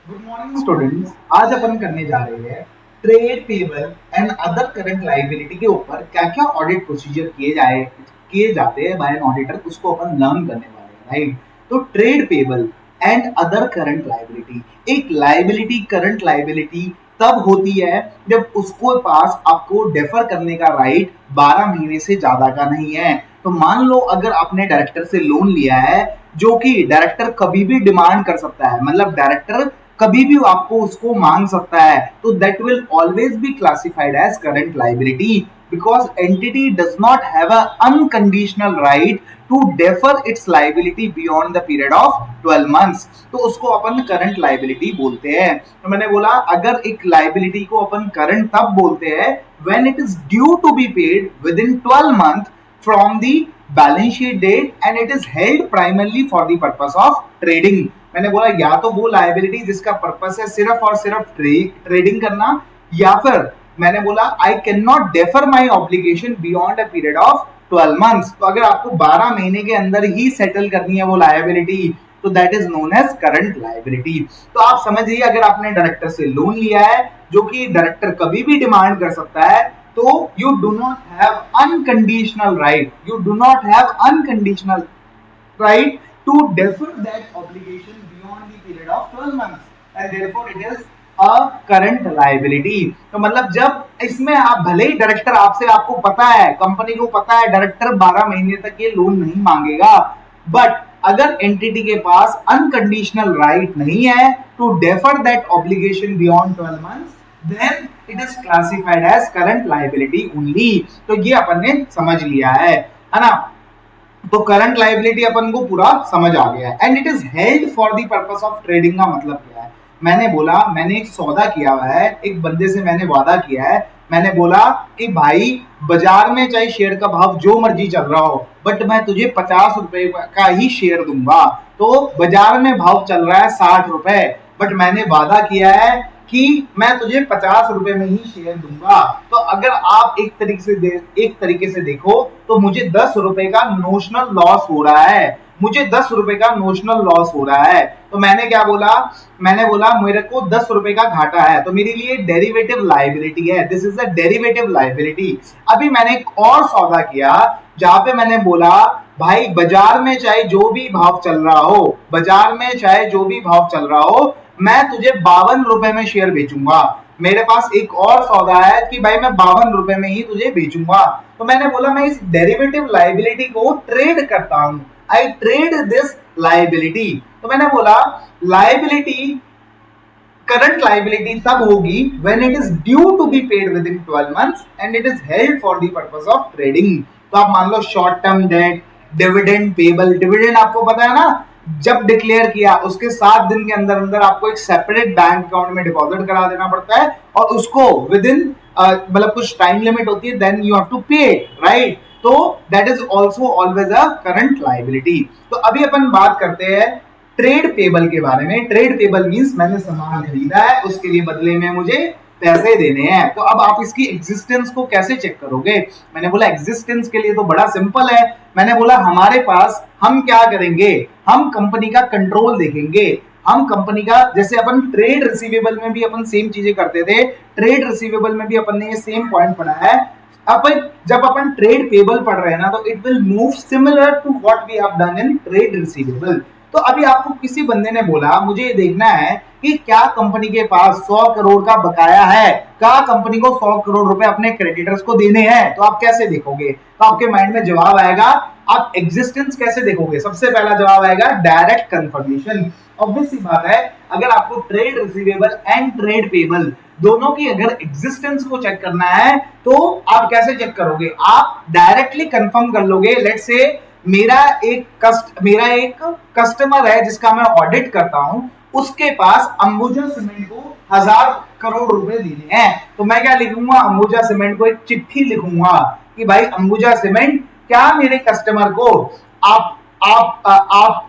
Good morning students. आज अपन करने जा रहे हैं trade payable and other current liability के ऊपर क्या क्या ऑडिट प्रोसीजर किए जाते हैं बाय एन ऑडिटर, उसको अपन लर्न करने वाले हैं, राइट। तो trade payable and other current liability, एक लायबिलिटी करंट लायबिलिटी तब होती है जब उसको पास आपको डेफर करने का राइट 12 महीने से ज्यादा का नहीं है। तो मान लो अगर आपने डायरेक्टर से लोन लिया है, जो कि डायरेक्टर कभी भी डिमांड कर सकता है, मतलब डायरेक्टर कभी भी आपको उसको मांग सकता है, तो that will always be classified as current liability because entity does not have a unconditional right to defer its liability beyond the period of 12 months. तो उसको अपन करंट लाइबिलिटी बोलते हैं। तो मैंने बोला अगर एक लाइबिलिटी को अपन करंट तब बोलते हैं when it is due to be paid within 12 month from the balance sheet date and it is held primarily for the purpose of trading। मैंने बोला या तो वो लायबिलिटी जिसका पर्पस है सिर्फ और सिर्फ ट्रेडिंग करना, या फिर मैंने बोला I can not defer my obligation beyond a period of 12 months. तो अगर आपको 12 महीने के अंदर ही सेटल करनी है वो लायबिलिटी, तो that is known as current liability. तो आप समझिए अगर आपने डायरेक्टर से लोन लिया है, जो कि डायरेक्टर कभी भी डिमांड कर सकता है, तो you do not have unconditional right, you do not have unconditional right to defer that obligation beyond the period of 12 months and therefore it is a current liability। तो मतलब जब इसमें आप भले ही डायरेक्टर आपसे, आपको पता है, कंपनी को पता है डायरेक्टर 12 महीने तक ये लोन नहीं मांगेगा, बट अगर एंटिटी के पास अनकंडीशनल राइट नहीं है to defer that obligation beyond 12 months, then it is classified as current liability only। तो ये अपन ने समझ लिया है ना। तो करंट लाइबिलिटी अपन को पूरा समझ आ गया है। And it is held for the purpose of trading का मतलब क्या है? मैंने बोला मैंने एक सौदा किया हुआ है, एक बंदे से मैंने वादा किया है, मैंने बोला कि भाई बाजार में चाहे शेयर का भाव जो मर्जी चल रहा हो, बट मैं तुझे 50 रुपए का ही शेयर दूंगा। तो बाजार में भाव चल रहा है 60 रुपए, बट मैंने वादा किया है कि मैं तुझे 50 रुपए में ही शेयर दूंगा। तो अगर आप एक तरीके से देखो तो मुझे 10 रुपए का नोशनल लॉस हो रहा है, मुझे 10 रुपए का नोशनल लॉस हो रहा है। तो मैंने क्या बोला? मैंने बोला मेरे को 10 रुपए का घाटा है, तो मेरे लिए डेरिवेटिव लायबिलिटी है, this is a derivative liability. अभी मैंने एक और सौदा किया जहां पे मैंने बोला भाई बाजार में चाहे जो भी भाव चल रहा हो, बाजार में चाहे जो भी भाव चल रहा हो, मैं तुझे 52 रुपए में शेयर बेचूंगा। मेरे पास एक और सौदा है कि भाई मैं 52 रुपए में ही तुझे बेचूंगा। तो मैंने बोला मैं इस डेरिवेटिव लायबिलिटी को ट्रेड करता हूं, आई ट्रेड दिस लायबिलिटी। तो मैंने बोला लायबिलिटी करंट लायबिलिटी तब होगी when it is due to be paid within 12 months and it is held for the purpose of trading. तो आप मान लो short term debt, dividend payable, dividend आपको पता है ना, जब डिक्लेयर किया उसके 7 दिन के अंदर अंदर आपको एक सेपरेट बैंक अकाउंट में डिपॉजिट करा देना पड़ता है और उसको विद इन मतलब कुछ टाइम लिमिट होती है, देन यू हैव टू पे, राइट। तो that is also always a current liability. तो अभी अपन बात करते हैं ट्रेड पेबल के बारे में। ट्रेड पेबल मींस मैंने सामान खरीदा है, उसके लिए बदले में मुझे पैसे देने हैं। तो अब आप इसकी एग्जिस्टेंस को कैसे चेक करोगे? मैंने बोला एग्जिस्टेंस के लिए तो बड़ा सिंपल है। मैंने बोला हमारे पास हम क्या करेंगे, हम कंपनी का कंट्रोल देखेंगे। हम कंपनी का, जैसे अपन ट्रेड रिसीवेबल में भी अपन सेम चीजें करते थे, ट्रेड रिसीवेबल में भी अपन ने ये सेम पॉइंट पढ़ा है। अपन जब अपन ट्रेड पेबल पढ़ रहे हैं ना, तो it will move similar to what we have done in trade receivable. तो अभी आपको किसी बंदे ने बोला मुझे ये देखना है कि क्या कंपनी के पास 100 करोड़ का बकाया है, क्या कंपनी को 100 करोड़ रुपए अपने क्रेडिटर्स को देने हैं। तो आप कैसे देखोगे? तो आपके माइंड में जवाब आएगा, आप एग्जिस्टेंस कैसे देखोगे? सबसे पहला जवाब आएगा डायरेक्ट कंफर्मेशन। ऑब्वियस सी बात है, अगर आपको trade receivable and trade payable दोनों की अगर एग्जिस्टेंस को चेक करना है, तो आप कैसे चेक करोगे? आप डायरेक्टली कंफर्म कर लोगे। लेट्स से मेरा एक कस्टमर है जिसका मैं ऑडिट करता हूं, उसके पास अंबुजा सीमेंट को 1000 करोड़ रुपए देने हैं। तो मैं क्या लिखूंगा? अंबुजा सीमेंट को एक चिट्ठी लिखूंगा कि भाई अंबुजा सीमेंट क्या मेरे कस्टमर को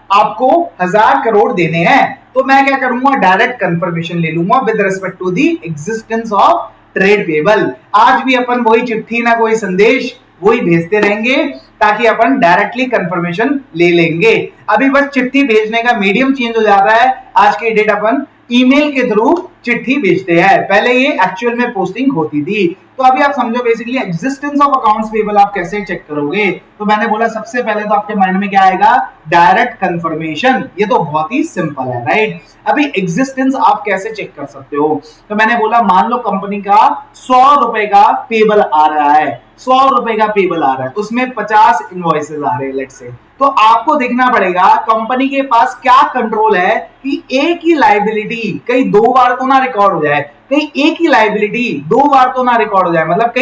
आपको 1000 करोड़ देने हैं। तो मैं क्या करूंगा? डायरेक्ट कंफर्मेशन ले लूंगा with respect to the existence of trade payable. आज भी अपन वही चिट्ठी ना कोई संदेश वही भेजते रहेंगे ताकि अपन डायरेक्टली कंफर्मेशन ले लेंगे। अभी बस चिट्ठी भेजने का मीडियम चेंज हो जाता है। आज की डेट अपन ईमेल के थ्रू चिट्ठी भेजते हैं। पहले ये एक्चुअल में पोस्टिंग होती थी। तो अभी आप समझो basically existence of accounts payable आप कैसे चेक करोगे। तो मैंने बोला सबसे पहले तो आपके माइंड में क्या आएगा, डायरेक्ट कंफर्मेशन। ये तो बहुत ही सिंपल है, राइट। अभी एग्जिस्टेंस आप कैसे चेक कर सकते हो, तो मैंने बोला मान लो कंपनी का 100 रुपए का पेबल आ रहा है, 100 रुपए का पेबल आ रहा है, उसमें 50 इनवॉइसेस आ रहे हैं लेट्स से। तो आपको देखना पड़ेगा कंपनी के पास क्या कंट्रोल है कि एक ही लाइबिलिटी कहीं 2 बार तो ना रिकॉर्ड हो जाए, कहीं एक ही लाइबिलिटी 2 बार तो ना रिकॉर्ड हो जाए, मतलब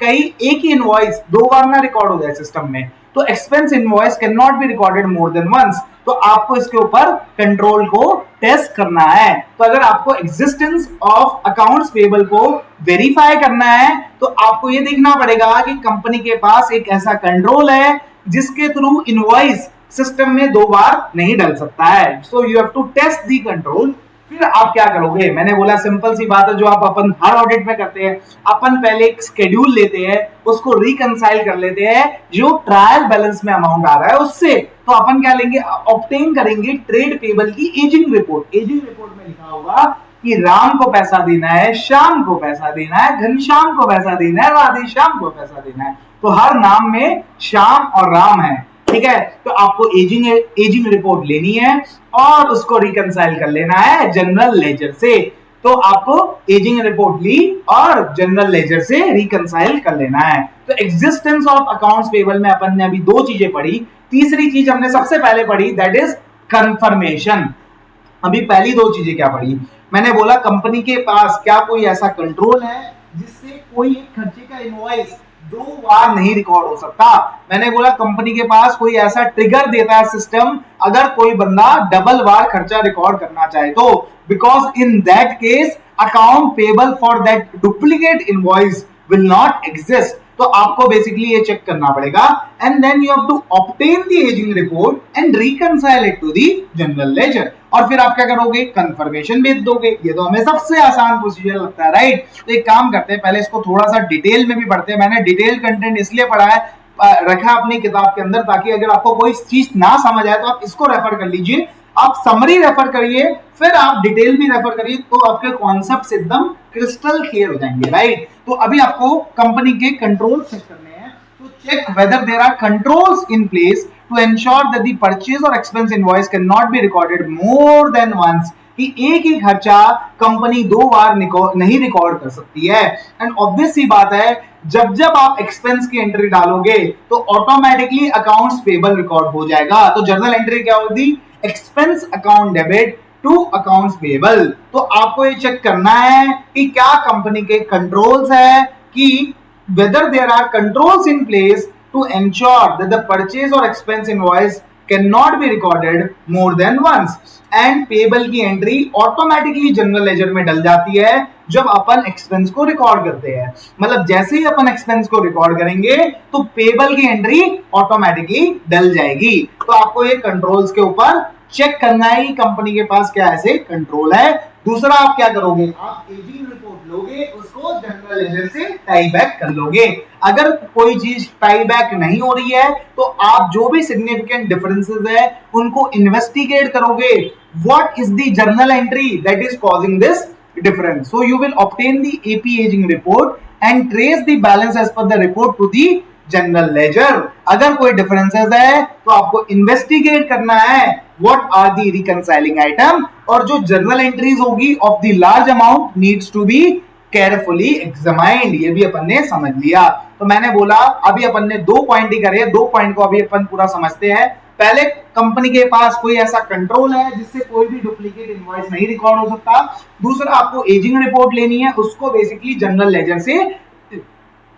कहीं एक ही इनवॉइस 2 बार ना रिकॉर्ड हो जाए सिस्टम में। तो expense invoice can not be recorded more than once. तो आपको इसके ऊपर कंट्रोल को टेस्ट करना है। तो अगर आपको एग्जिस्टेंस ऑफ अकाउंट्स पेबल को वेरीफाई करना है तो आपको ये देखना पड़ेगा कि कंपनी के पास एक ऐसा कंट्रोल है जिसके थ्रू इनवॉइस सिस्टम में 2 बार नहीं डल सकता है। So you have to test the control. फिर आप क्या करोगे, मैंने बोला सिंपल सी बात है जो आप अपन हर ऑडिट में करते हैं। अपन पहले एक शेड्यूल लेते हैं, उसको रिकंसाइल कर लेते हैं जो ट्रायल बैलेंस में अमाउंट आ रहा है उससे। तो अपन क्या लेंगे, ऑब्टेन करेंगे ट्रेड पेबल की एजिंग रिपोर्ट। एजिंग रिपोर्ट में लिखा होगा कि राम को पैसा देना है, श्याम को पैसा देना है, घनश्याम को पैसा देना है, राधे श्याम को पैसा देना है। तो हर नाम में श्याम और राम है, ठीक है। तो आपको एजिंग रिपोर्ट लेनी है और उसको रिकंसाइल कर लेना है जनरल लेजर से। तो आपको एजिंग रिपोर्ट ली और जनरल लेजर से रिकंसाइल कर लेना है। तो एग्जिस्टेंस ऑफ अकाउंट्स पेबल में अपन ने अभी 2 चीजें पढ़ी। तीसरी चीज हमने सबसे पहले पढ़ी दैट इज कंफर्मेशन। अभी पहली 2 चीजें क्या पढ़ी, मैंने बोला कंपनी के पास क्या कोई ऐसा कंट्रोल है जिससे कोई एक खर्चे का इनवॉइस 2 बार नहीं रिकॉर्ड हो सकता। मैंने बोला कंपनी के पास कोई ऐसा ट्रिगर देता है सिस्टम अगर कोई बंदा डबल बार खर्चा रिकॉर्ड करना चाहे तो, because in that case account payable for that duplicate invoice will not exist. तो आपको बेसिकली ये चेक करना पड़ेगा and then you have to obtain the ageing report and reconcile it to the general ledger. और फिर आप क्या करोगे, कंफर्मेशन भेज दोगे। ये तो हमें सबसे आसान प्रोसीजर लगता है, राइट। तो एक काम करते हैं, पहले इसको थोड़ा सा डिटेल में भी पढ़ते हैं। मैंने डिटेल कंटेंट इसलिए पढ़ा है रखा अपनी किताब के अंदर ताकि अगर आपको कोई चीज ना समझ आए तो आप इसको रेफर कर लीजिए, आप समरी रेफर करिए, फिर आप डिटेल भी रेफर करिए, तो आपके कॉन्सेप्ट एकदम क्रिस्टल क्लियर हो जाएंगे, राइट। तो अभी आपको कंपनी के कंट्रोल चेक करने हैं। तो check whether there are controls in place to ensure that the purchase और expense invoice can not be recorded more than once. कि एक ही खर्चा कंपनी 2 बार नहीं रिकॉर्ड कर सकती है। एंड ऑब्वियस सी बात है जब जब आप एक्सपेंस की एंट्री डालोगे तो ऑटोमेटिकली अकाउंट्स पेबल रिकॉर्ड हो जाएगा। तो जर्नल एंट्री क्या होगी, expense account debit to accounts payable. तो आपको ये चेक करना है कि क्या कंपनी के कंट्रोल्स है कि whether there are controls in place to ensure that the purchase or expense invoice cannot be recorded more than once and payable की एंट्री ऑटोमेटिकली जनरल लेजर में डल जाती है जब अपन एक्सपेंस को रिकॉर्ड करते हैं। मतलब जैसे ही अपन एक्सपेंस को रिकॉर्ड करेंगे तो पेबल की एंट्री ऑटोमेटिकली डल जाएगी। तो आपको ये कंट्रोल्स के ऊपर चेक करना है कि कंपनी के पास क्या ऐसे कंट्रोल है। दूसरा आप क्या करोगे, आप एजिंग रिपोर्ट लोगे, उसको जनरल लेजर से टाई बैक कर लोगे। अगर कोई चीज टाई बैक नहीं हो रही है तो आप जो भी सिग्निफिकेंट डिफरेंसेस है उनको इन्वेस्टिगेट करोगे। What is the journal entry that is causing this difference, so you will obtain the AP aging report and trace the balance as per the report to the general ledger. अगर कोई differences है तो आपको investigate करना है what are the reconciling item, और जो journal entries होगी of the large amount needs to be carefully examined. ये भी अपन ने समझ लिया। तो मैंने बोला अभी अपन ने 2 पॉइंट ही करे, 2 पॉइंट को अभी अपन पूरा समझते हैं। पहले कंपनी के पास कोई ऐसा कंट्रोल है जिससे कोई भी डुप्लीकेट इनवॉइस नहीं रिकॉर्ड हो सकता। दूसरा आपको एजिंग रिपोर्ट लेनी है, उसको बेसिकली जनरल लेजर से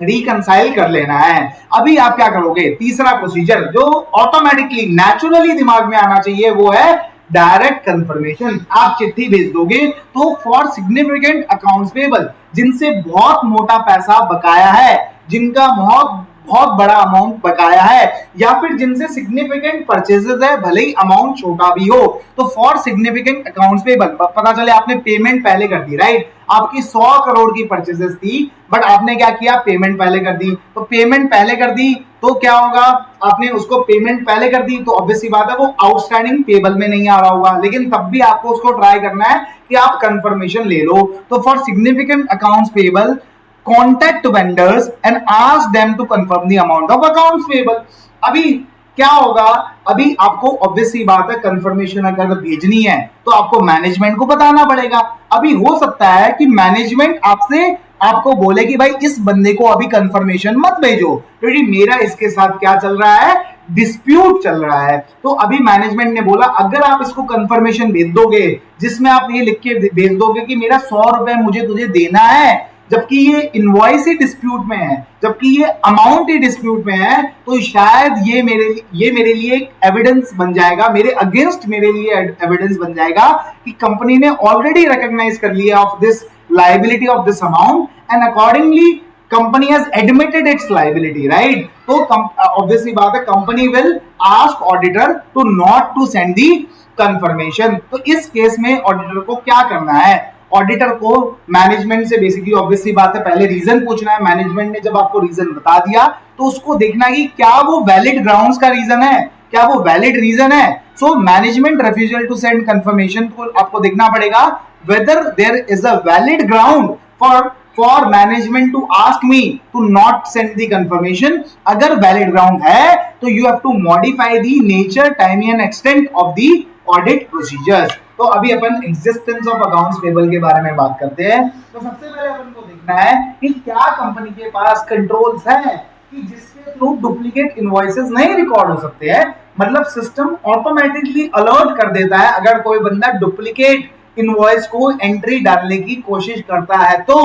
रिकंसाइल कर लेना है। अभी आप क्या करोगे, तीसरा प्रोसीजर जो ऑटोमेटिकली नेचुरली दिमाग में आना चाहिए वो है डायरेक्ट कंफर्मेशन। आप चिट्ठी भेज दोगे तो फॉर सिग्निफिकेंट अकाउंट्स पेबल, जिनसे बहुत मोटा पैसा बकाया है, जिनका बहुत बहुत बड़ा अमाउंट बकाया है, या फिर जिनसे सिग्निफिकेंट परचेजेस है भले ही अमाउंट छोटा भी हो, तो फॉर सिग्निफिकेंट अकाउंट्स पे पता चले आपने पेमेंट पहले कर दी, राइट, आपकी 100 करोड़ की परचेजेस थी बट आपने क्या किया, पेमेंट पहले कर दी, तो पेमेंट पहले कर दी तो क्या होगा, आपने उसको पेमेंट पहले कर दी तो ऑब्वियसली बात है वो आउटस्टैंडिंग पेबल में नहीं आ रहा होगा, लेकिन तब भी आपको उसको ट्राई करना है कि आप कंफर्मेशन ले लो। तो for significant accounts payable contact vendors and ask them to confirm the amount of accounts payable. अभी क्या होगा, अभी आपको ऑब्वियसली बात है कंफर्मेशन अगर भेजनी है तो आपको मैनेजमेंट को बताना पड़ेगा। अभी हो सकता है कि मैनेजमेंट आपसे आपको बोले कि भाई इस बंदे को अभी कंफर्मेशन मत भेजो क्योंकि मेरा इसके साथ क्या चल रहा है, डिस्प्यूट चल रहा है। तो अभी मैनेजमेंट ने बोला अगर आप इसको कंफर्मेशन भेज दोगे जिसमें आप ये लिख के भेज दोगे कि मेरा 100 रुपए मुझे तुझे देना है, जबकि ये इनवॉइस ही डिस्प्यूट में है, जबकि ये अमाउंट ही डिस्प्यूट में है, तो शायद ये मेरे लिए एक एविडेंस बन जाएगा, मेरे अगेंस्ट मेरे लिए एविडेंस बन जाएगा कि कंपनी ने ऑलरेडी रिकॉग्नाइज कर लिया of this liability of this amount and accordingly company has admitted its liability, right. तो ऑब्वियसली बात है company will ask auditor to not to send the confirmation. तो इस केस में ऑडिटर को क्या करना है, ऑडिटर को मैनेजमेंट से बेसिकली ऑब्वियसली बात है पहले रीजन पूछना है। मैनेजमेंट ने जब आपको रीजन बता दिया तो उसको देखना है कि क्या वो वैलिड ग्राउंड्स का रीजन है, क्या वो वैलिड रीजन है। So management refusal to send confirmation को आपको देखना पड़ेगा whether there is a valid ground for management to ask me to not send the confirmation. अगर वैलिड ग्राउंड है तो you have to modify the nature, time and extent of the audit procedures. तो अभी अपन existence of accounts payable के बारे में बात करते हैं। तो सबसे पहले अपन को देखना है कि क्या कंपनी के पास कंट्रोल्स है कि जिसके थ्रू डुप्लीकेट इनवॉइसेस नहीं रिकॉर्ड हो सकते हैं। मतलब सिस्टम ऑटोमेटिकली अलर्ट कर देता है अगर कोई बंदा डुप्लीकेट इनवॉइस को एंट्री डालने की कोशिश करता है तो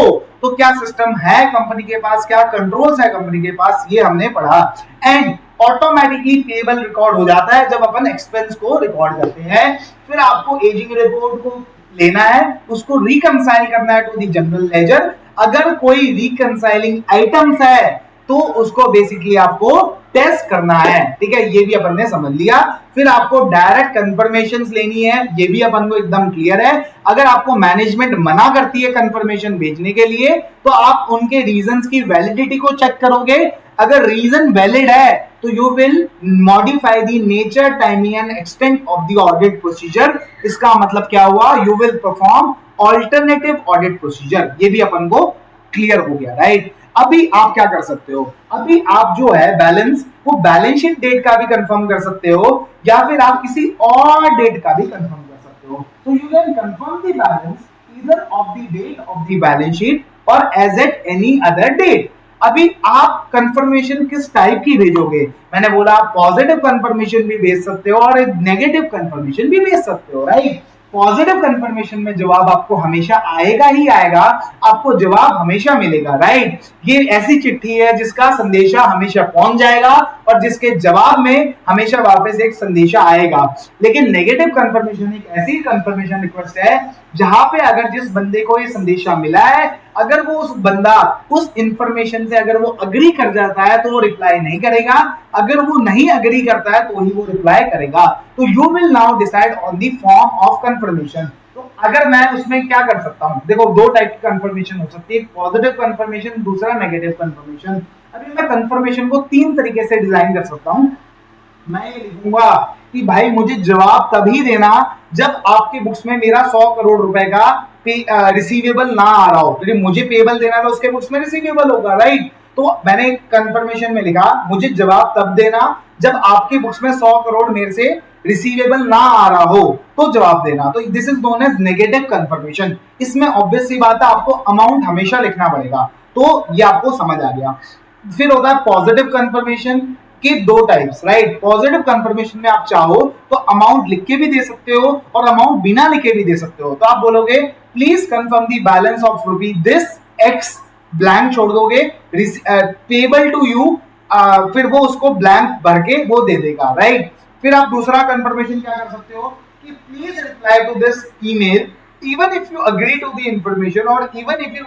क्या सिस्टम है कंपनी के पास, क्या कंट्रोल्स है कंपनी के पास, ये हमने पढ़ा। एंड ऑटोमेटिकली पेबल रिकॉर्ड हो जाता है जब अपन एक्सपेंस को रिकॉर्ड करते हैं। फिर आपको एजिंग रिपोर्ट को लेना है, उसको रिकंसाइल करना है टू द जनरल लेजर। अगर कोई रिकंसाइलिंग आइटम्स है तो उसको बेसिकली आपको टेस्ट करना है, ठीक है, ये भी अपन ने समझ लिया। फिर आपको डायरेक्ट कंफर्मेशंस लेनी है, ये भी अपन को एकदम क्लियर है। अगर आपको मैनेजमेंट मना करती है कंफर्मेशन भेजने के लिए तो आप उनके रीजंस की वैलिडिटी को चेक करोगे। अगर रीजन वैलिड है तो you will modify the nature, timing and extent of the audit procedure. इसका मतलब क्या हुआ, you will perform alternative audit procedure. ये भी अपन को क्लियर हो गया, राइट। अभी आप क्या कर सकते हो, अभी आप जो है बैलेंस, वो बैलेंस शीट डेट का भी कंफर्म कर सकते हो या फिर आप किसी और डेट का भी कंफर्म कर सकते हो। तो you can confirm the balance either of the date of the balance sheet और as at any other date. अभी आप कंफर्मेशन किस टाइप की भेजोगे, मैंने बोला आप पॉजिटिव कंफर्मेशन भी भेज सकते हो और एक नेगेटिव कंफर्मेशन भी भेज सकते हो, राइट। पॉजिटिव कंफर्मेशन में जवाब आपको हमेशा आएगा ही आएगा, आपको जवाब हमेशा मिलेगा, राइट। ये ऐसी चिट्ठी है जिसका संदेशा हमेशा पहुंच जाएगा और जिसके जवाब में हमेशा वापस एक संदेशा आएगा। लेकिन नेगेटिव कंफर्मेशन एक ऐसी कंफर्मेशन रिक्वेस्ट है जहां पे अगर जिस बंदे को ये संदेशा मिला है, अगर वो उस बंदा उस इंफॉर्मेशन से अगर वो अग्री कर जाता है तो वो रिप्लाई नहीं करेगा, अगर वो नहीं अग्री करता है तो ही वो रिप्लाई करेगा। तो you will now decide on the form of confirmation. तो अगर मैं उसमें क्या कर सकता हूं, देखो दो टाइप की कंफर्मेशन हो सकती है, पॉजिटिव कंफर्मेशन, दूसरा नेगेटिव कंफर्मेशन। अभी मैं कंफर्मेशन को तीन तरीके से डिजाइन कर सकता हूं। मैं ये लिखूंगा कि भाई मुझे जवाब तभी देना जब आपके बुक्स में मेरा 100 करोड़ रुपए का रिसीवेबल ना आ रहा हो, क्योंकि मुझे पेबल देना था उसके बुक्स में रिसीवेबल होगा, राइट। तो मैंने कंफर्मेशन में लिखा मुझे जवाब तब देना जब आपके बुक्स में 100 करोड़ मेरे से रिसीवेबल ना आ रहा हो तो जवाब देना। तो this is known as negative confirmation. इसमें ऑब्वियसली बात है आपको अमाउंट हमेशा लिखना पड़ेगा, तो ये आपको समझ आ गया। फिर होता है पॉजिटिव कंफर्मेशन के दो टाइप्स, राइट। पॉजिटिव कंफर्मेशन में आप चाहो तो अमाउंट लिख के भी दे सकते हो और अमाउंट बिना लिखे भी दे सकते हो। तो आप बोलोगे please confirm the balance of rupee this x, blank छोड़ दोगे, पेबल टू यू, फिर वो उसको ब्लैंक भर के वो दे देगा, राइट। फिर आप दूसरा कंफर्मेशन क्या कर सकते हो कि please reply to this email even if you agree to the information और even if you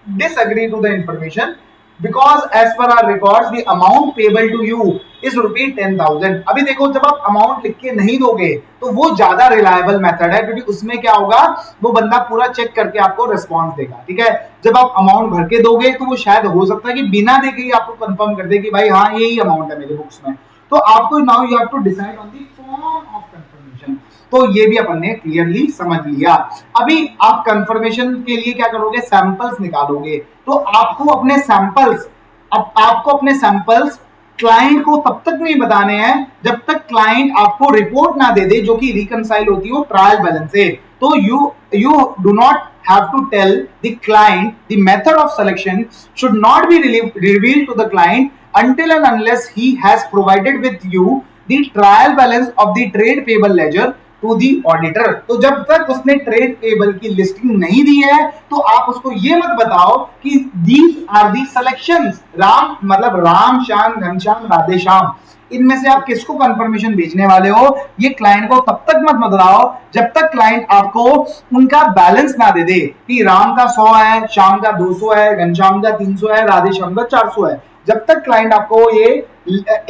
disagree to the information, because as per our records the amount payable to you is ₹10,000। अभी देखो जब आप अमाउंट लिख के नहीं दोगे तो वो ज्यादा रिलायबल मेथड है, क्योंकि उसमें क्या होगा, वो बंदा पूरा चेक करके आपको रिस्पॉन्स देगा। ठीक है, जब आप अमाउंट भर के दोगे तो वो शायद हो सकता है कि बिना देखे ही आपको कंफर्म कर दे कि भाई हाँ यही अमाउंट है मेरे बुक्स में। तो आपको now you have to decide on the form of confirmation. तो ये भी अपन ने क्लियरली समझ लिया। अभी आप कंफर्मेशन के लिए क्या करोगे, सैंपल्स निकालोगे। तो आपको अपने सैंपल्स, अब आपको अपने सैंपल्स क्लाइंट को तब तक नहीं बताने हैं जब तक क्लाइंट आपको रिपोर्ट ना दे दे जो कि रिकंसाइल होती है ट्रायल बैलेंस से। तो you do not have to tell the client the method of selection should not be revealed to the client until and unless he has provided with you the trial balance of the trade payable ledger to the auditor। तो जब तक उसने trade payable की listing नहीं दी है तो आप उसको ये मत बताओ कि these are the selections, Ram मतलब राम श्याम घनश्याम राधे श्याम, इनमें से आप किसको कंफर्मेशन भेजने वाले हो, ये क्लाइंट को तब तक मत बताओ जब तक क्लाइंट आपको उनका बैलेंस ना दे दे कि राम का 100 है, श्याम का 200 है, घनश्याम का 300 है, राधे श्याम का 400 है। जब तक क्लाइंट आपको ये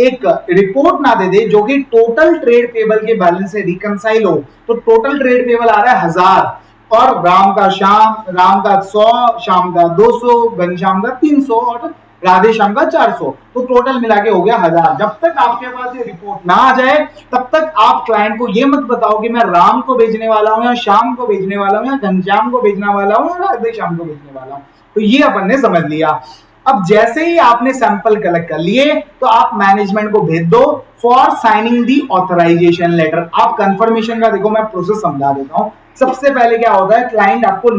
एक रिपोर्ट ना दे दे जो कि टोटल ट्रेड पेबल के बैलेंस से रिकंसाइल हो, तो टोटल ट्रेड पेबल आ रहा है 1000 और राम का 100, श्याम का 200, घनश्याम का 300 और राधे श्याम का 400, तो टोटल मिला के हो गया 1000। जब तक आपके पास ये रिपोर्ट ना आ जाए तब तक आप क्लाइंट को ये मत बताओ कि मैं राम को भेजने वाला हूं या श्याम को भेजने वाला हूं या घनश्याम को भेजने वाला हूं या राधे श्याम को भेजने वाला हूं। तो ये अपन ने समझ लिया। अब जैसे ही आपने सैंपल कलेक्ट कर लिए तो आप मैनेजमेंट को भेज दो for signing the authorisation letter. आप कंफर्मेशन का देखो मैं प्रोसेस समझा देता हूं। सबसे पहले क्या होता है, क्लाइंट आपको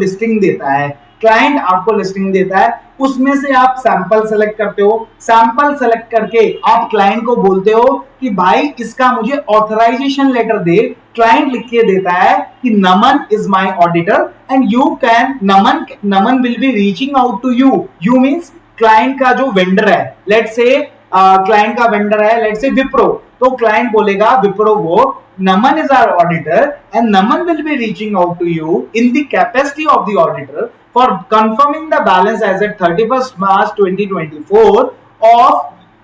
लिस्टिंग देता है, उसमें से आप सैंपल सेलेक्ट करते हो। सैंपल सेलेक्ट करके आप क्लाइंट को बोलते हो कि भाई इसका मुझे ऑथराइजेशन लेटर दे। क्लाइंट लिख के देता है कि Naman is my auditor and you can, Naman will be reaching out to you means client का जो वेंडर है, लेट्स से क्लाइंट का वेंडर है लेट्स से विप्रो, तो क्लाइंट बोलेगा विप्रो को Naman is our auditor and Naman will be reaching out to you in the capacity of the auditor for confirming the balance as at 31st March 2024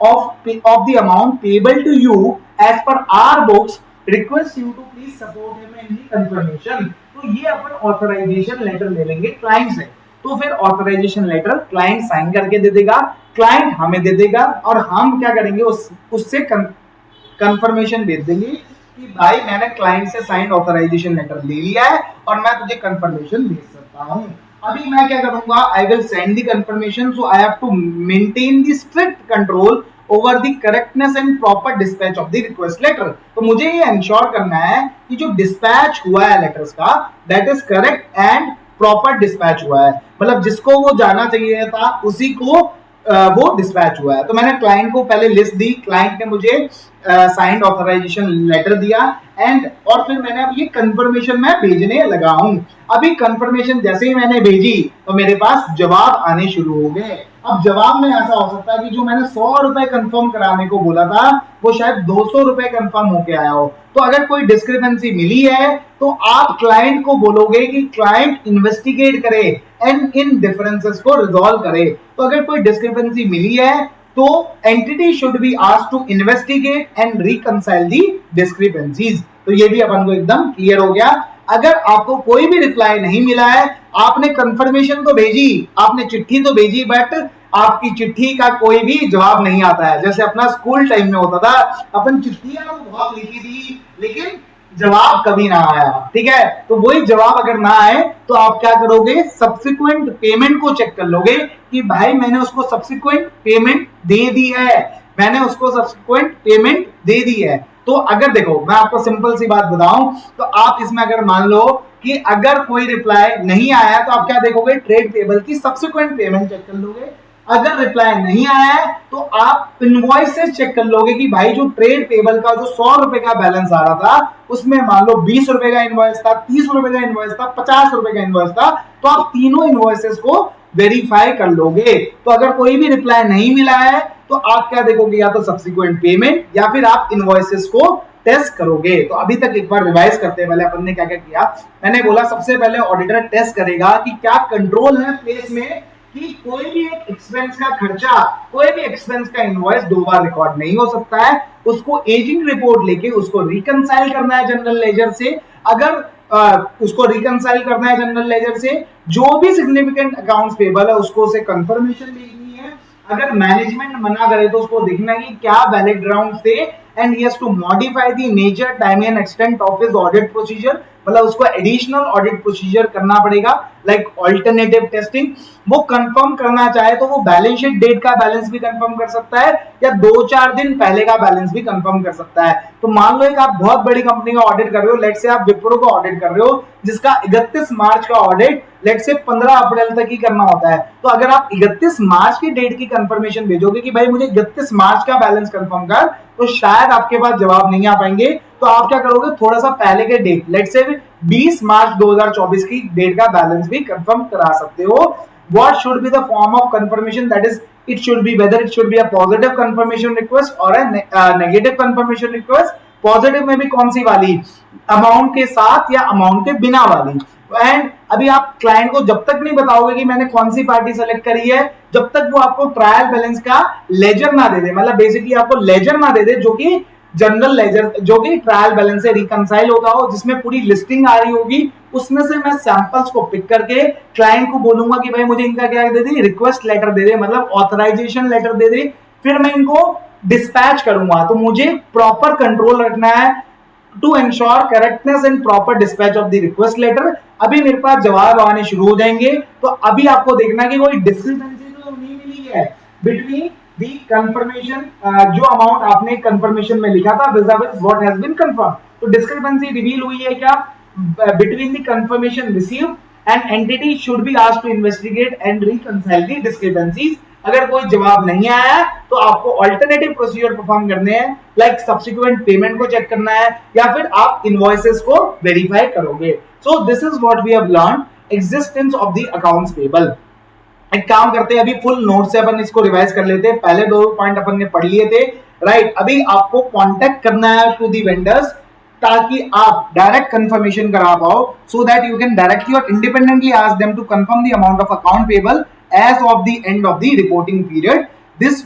of the amount payable to you as per our books, request you to please support him in the confirmation। तो ये अपन authorisation letter ले लेंगे client से। तो फिर authorisation letter client sign करके दे देगा, client हमें दे देगा और हम क्या करेंगे उससे कंफर्मेशन भेज देंगे कि भाई मैंने क्लाइंट से साइन ऑथराइजेशन लेटर ले लिया है और मैं तुझे कंफर्मेशन भेज सकता हूँ। अभी मैं क्या करूंगा, I will send the confirmation, so I have to maintain the strict control over the correctness and proper dispatch of the request letter. तो मुझे ये इंश्योर करना है कि जो डिस्पैच हुआ है लेटर्स का that is correct and proper dispatch हुआ है, मतलब जिसको वो जाना चाहिए था उसी को वो डिस्पैच हुआ है। तो मैंने क्लाइंट को पहले लिस्ट दी, क्लाइंट ने मुझे साइंड ऑथराइजेशन लेटर दिया एंड और फिर मैंने अब ये कंफर्मेशन मैं भेजने लगा हूं। अभी कंफर्मेशन जैसे ही मैंने भेजी तो मेरे पास जवाब आने शुरू हो गए। अब जवाब में ऐसा हो सकता है कि जो मैंने 100 रुपए कंफर्म कराने को बोला था वो शायद 200 रुपए कंफर्म होके आया हो। तो अगर कोई डिस्क्रिपेंसी मिली है तो आप क्लाइंट को बोलोगे कि क्लाइंट इन्वेस्टिगेट करे एंड इन डिफरेंसेस को रिजॉल्व करे। तो अगर कोई डिस्क्रिपेंसी मिली है तो entity should be asked to investigate and reconcile the discrepancies. तो ये भी अपन को एकदम क्लियर हो गया। अगर आपको कोई भी रिप्लाई नहीं मिला है, आपने कंफर्मेशन तो भेजी, आपने चिट्ठी तो भेजी, बट आपकी चिट्ठी का कोई भी जवाब नहीं आता है। जैसे अपना स्कूल टाइम में होता था, अपन चिट्ठियां तो बहुत लिखी थी लेकिन जवाब कभी ना आया। ठीक है, तो वही जवाब अगर ना आए तो आप क्या करोगे, सब्सिक्वेंट पेमेंट को चेक कर लोगे कि भाई मैंने उसको सब्सिक्वेंट पेमेंट दे दी है, मैंने उसको सब्सिक्वेंट पेमेंट दे दी है। तो अगर देखो मैं आपको सिंपल सी बात बताऊं तो आप इसमें अगर मान लो कि अगर कोई रिप्लाई नहीं आया तो आप क्या देखोगे, ट्रेड पेबल की सब्सिक्वेंट पेमेंट चेक कर लोगे। अगर रिप्लाई नहीं आया है तो आप इनवॉइसेस चेक कर लोगे कि भाई जो ट्रेड पेबल का जो 100 रुपए का बैलेंस आ रहा था उसमें मान लो 20 रुपए का इनवॉइस था, 30 रुपए का इनवॉइस था, 50 रुपए का इनवॉइस था। तो आप तीनों इनवॉइसेस को वेरीफाई कर लोगे। तो अगर कोई भी रिप्लाई नहीं मिला है तो आप क्या देखोगे, या तो सब्सिक्वेंट पेमेंट या फिर आप इनवॉइसेस को टेस्ट करोगे। तो अभी तक एक बार रिवाइज करते हैं, पहले अपन ने क्या क्या किया। मैंने बोला सबसे पहले ऑडिटर टेस्ट करेगा कि क्या कंट्रोल है प्लेस में कि कोई भी एक एक्सपेंस का खर्चा, कोई भी एक्सपेंस का इनवॉइस 2 बार रिकॉर्ड नहीं हो सकता है। उसको एजिंग रिपोर्ट लेके उसको रिकंसाइल करना है जनरल लेजर से। अगर उसको रिकंसाइल करना है जनरल लेजर से, जो भी सिग्निफिकेंट अकाउंट्स पेबल है उसको उसे कंफर्मेशन भेजनी है। अगर मैनेजमेंट मना करे तो उसको देखना है कि क्या वैलिड ग्राउंड्स थे, and he has to modify the nature, time and extent of his audit procedure. मतलब उसको एडिशनल ऑडिट प्रोसीजर करना पड़ेगा, लाइक ऑल्टरनेटिव टेस्टिंग। वो कंफर्म करना चाहे तो वो बैलेंस शीट डेट का बैलेंस भी कंफर्म कर सकता है, या 2-4 दिन पहले का बैलेंस भी कंफर्म कर सकता है। तो मान लो एक आप बहुत बड़ी कंपनी का ऑडिट कर रहे हो, लेट से आप विप्रो का ऑडिट कर रहे हो, जिसका 31 मार्च का ऑडिट लेट से 15 अप्रैल तक ही करना होता है। तो अगर आप 31 मार्च की डेट की कंफर्मेशन भेजोगे कि भाई मुझे 31 मार्च का बैलेंस कंफर्म कर, तो शायद आपके पास जवाब नहीं आ पाएंगे। तो आप क्या करोगे, थोड़ा सा पहले के डेट, लेट से 20 मार्च 2024 की डेट का बैलेंस भी कंफर्म करा सकते हो। What should be the form of confirmation? That is, it should be whether it should be a positive confirmation request or a negative confirmation request. Positive में भी कौन सी वाली, अमाउंट के साथ या अमाउंट के बिना वाली। एंड अभी आप क्लाइंट को जब तक नहीं बताओगे कि मैंने कौन सी पार्टी सेलेक्ट करी है, जब तक वो आपको ट्रायल बैलेंस का लेजर ना दे दे, मतलब बेसिकली आपको लेजर ना दे दे जो कि जनरल लेजर, जो कि ट्रायल बैलेंस से रिकंसाइल होता हो, जिसमें पूरी लिस्टिंग आ रही होगी, उसमें से मैं सैंपल्स को पिक करके क्लाइंट को बोलूंगा कि भाई मुझे इनका क्या दे दे, रिक्वेस्ट लेटर दे दे, मतलब ऑथराइजेशन लेटर दे दे। फिर मैं इनको डिस्पैच करूंगा। तो मुझे प्रॉपर कंट्रोल रखना है to ensure correctness and proper dispatch of the request letter. अभी मेरे पास जवाब आने शुरू हो जाएंगे। तो अभी आपको देखना कि कोई डिस्क्रिपेंसी तो नहीं मिली है बिटवीन दी कंफर्मेशन, जो अमाउंट आपने कंफर्मेशन में लिखा था vis what has been confirm. तो डिस्क्रिपेंसी रिवील हुई है क्या between the confirmation received and entity should be asked to investigate and reconcile the discrepancies. अगर कोई जवाब नहीं आया तो आपको अल्टरनेटिव प्रोसीजर परफॉर्म करने हैं, लाइक सब्सिक्वेंट पेमेंट को चेक करना है, या फिर आप इनवॉइसेस को वेरीफाई करोगे। So this is what we have learn, existence of the accounts payable. एक काम करते हैं, अभी फुल नोट से अपन इसको रिवाइज कर लेते हैं। पहले 2 पॉइंट अपन ने पढ़ लिए थे, राइट। अभी आपको कांटेक्ट करना है टू दी वेंडर्स, ताकि आप डायरेक्ट कंफर्मेशन करा पाओ, so that you can directly और independently ask them to confirm the amount of account payable as of the end of the reporting period. This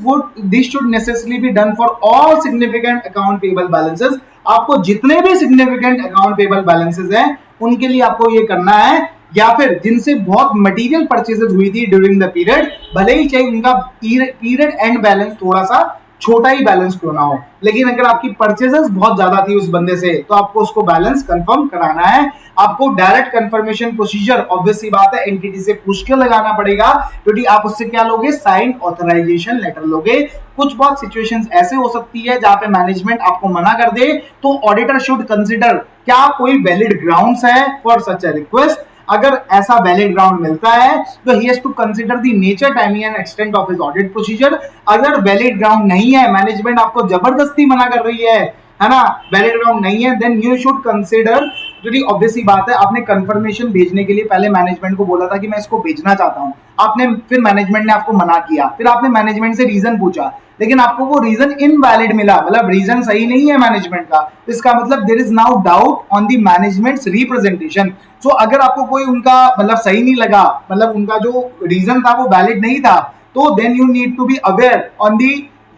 should necessarily be done for all significant account payable balances. आपको जितने भी significant account payable balances हैं उनके लिए आपको ये करना है, या फिर जिनसे बहुत मटेरियल परचेजेस हुई थी ड्यूरिंग द पीरियड, भले ही चाहे उनका पीरियड एंड बैलेंस थोड़ा सा छोटा ही बैलेंस क्यों ना हो, लेकिन अगर आपकी परचेजेस बहुत ज्यादा थी उस बंदे से तो आपको उसको बैलेंस कंफर्म कराना है। आपको डायरेक्ट कंफर्मेशन प्रोसीजर ऑब्वियस सी बात है एंटिटी से पूछ के लगाना पड़ेगा, क्योंकि आप उससे क्या लोगे, साइन ऑथराइजेशन लेटर लोगे। कुछ बहुत सिचुएशंस ऐसे हो सकती है जहां पे मैनेजमेंट आपको मना कर दे, तो ऑडिटर शुड कंसिडर क्या कोई वैलिड ग्राउंड्स है फॉर सच अ रिक्वेस्ट। अगर ऐसा वैलिड ग्राउंड मिलता है तो he has to consider the nature, timing and extent of his audit procedure. अगर वैलिड ग्राउंड नहीं है, मैनेजमेंट आपको जबरदस्ती मना कर रही है ना, वैलिड ग्राउंड नहीं है, देन यू शुड कंसीडर, क्योंकि ऑब्वियस सी बात है आपने कंफर्मेशन भेजने के लिए पहले मैनेजमेंट को बोला था कि मैं इसको भेजना चाहता हूं, आपने फिर मैनेजमेंट ने आपको मना किया, फिर आपने मैनेजमेंट से रीजन पूछा, लेकिन आपको वो रीजन इनवैलिड मिला, मतलब रीजन सही नहीं है मैनेजमेंट का, इसका मतलब there is no doubt on the management's representation. So अगर आपको कोई उनका मतलब सही नहीं लगा, मतलब उनका जो रीजन था वो वैलिड नहीं था, तो then you need to be aware on the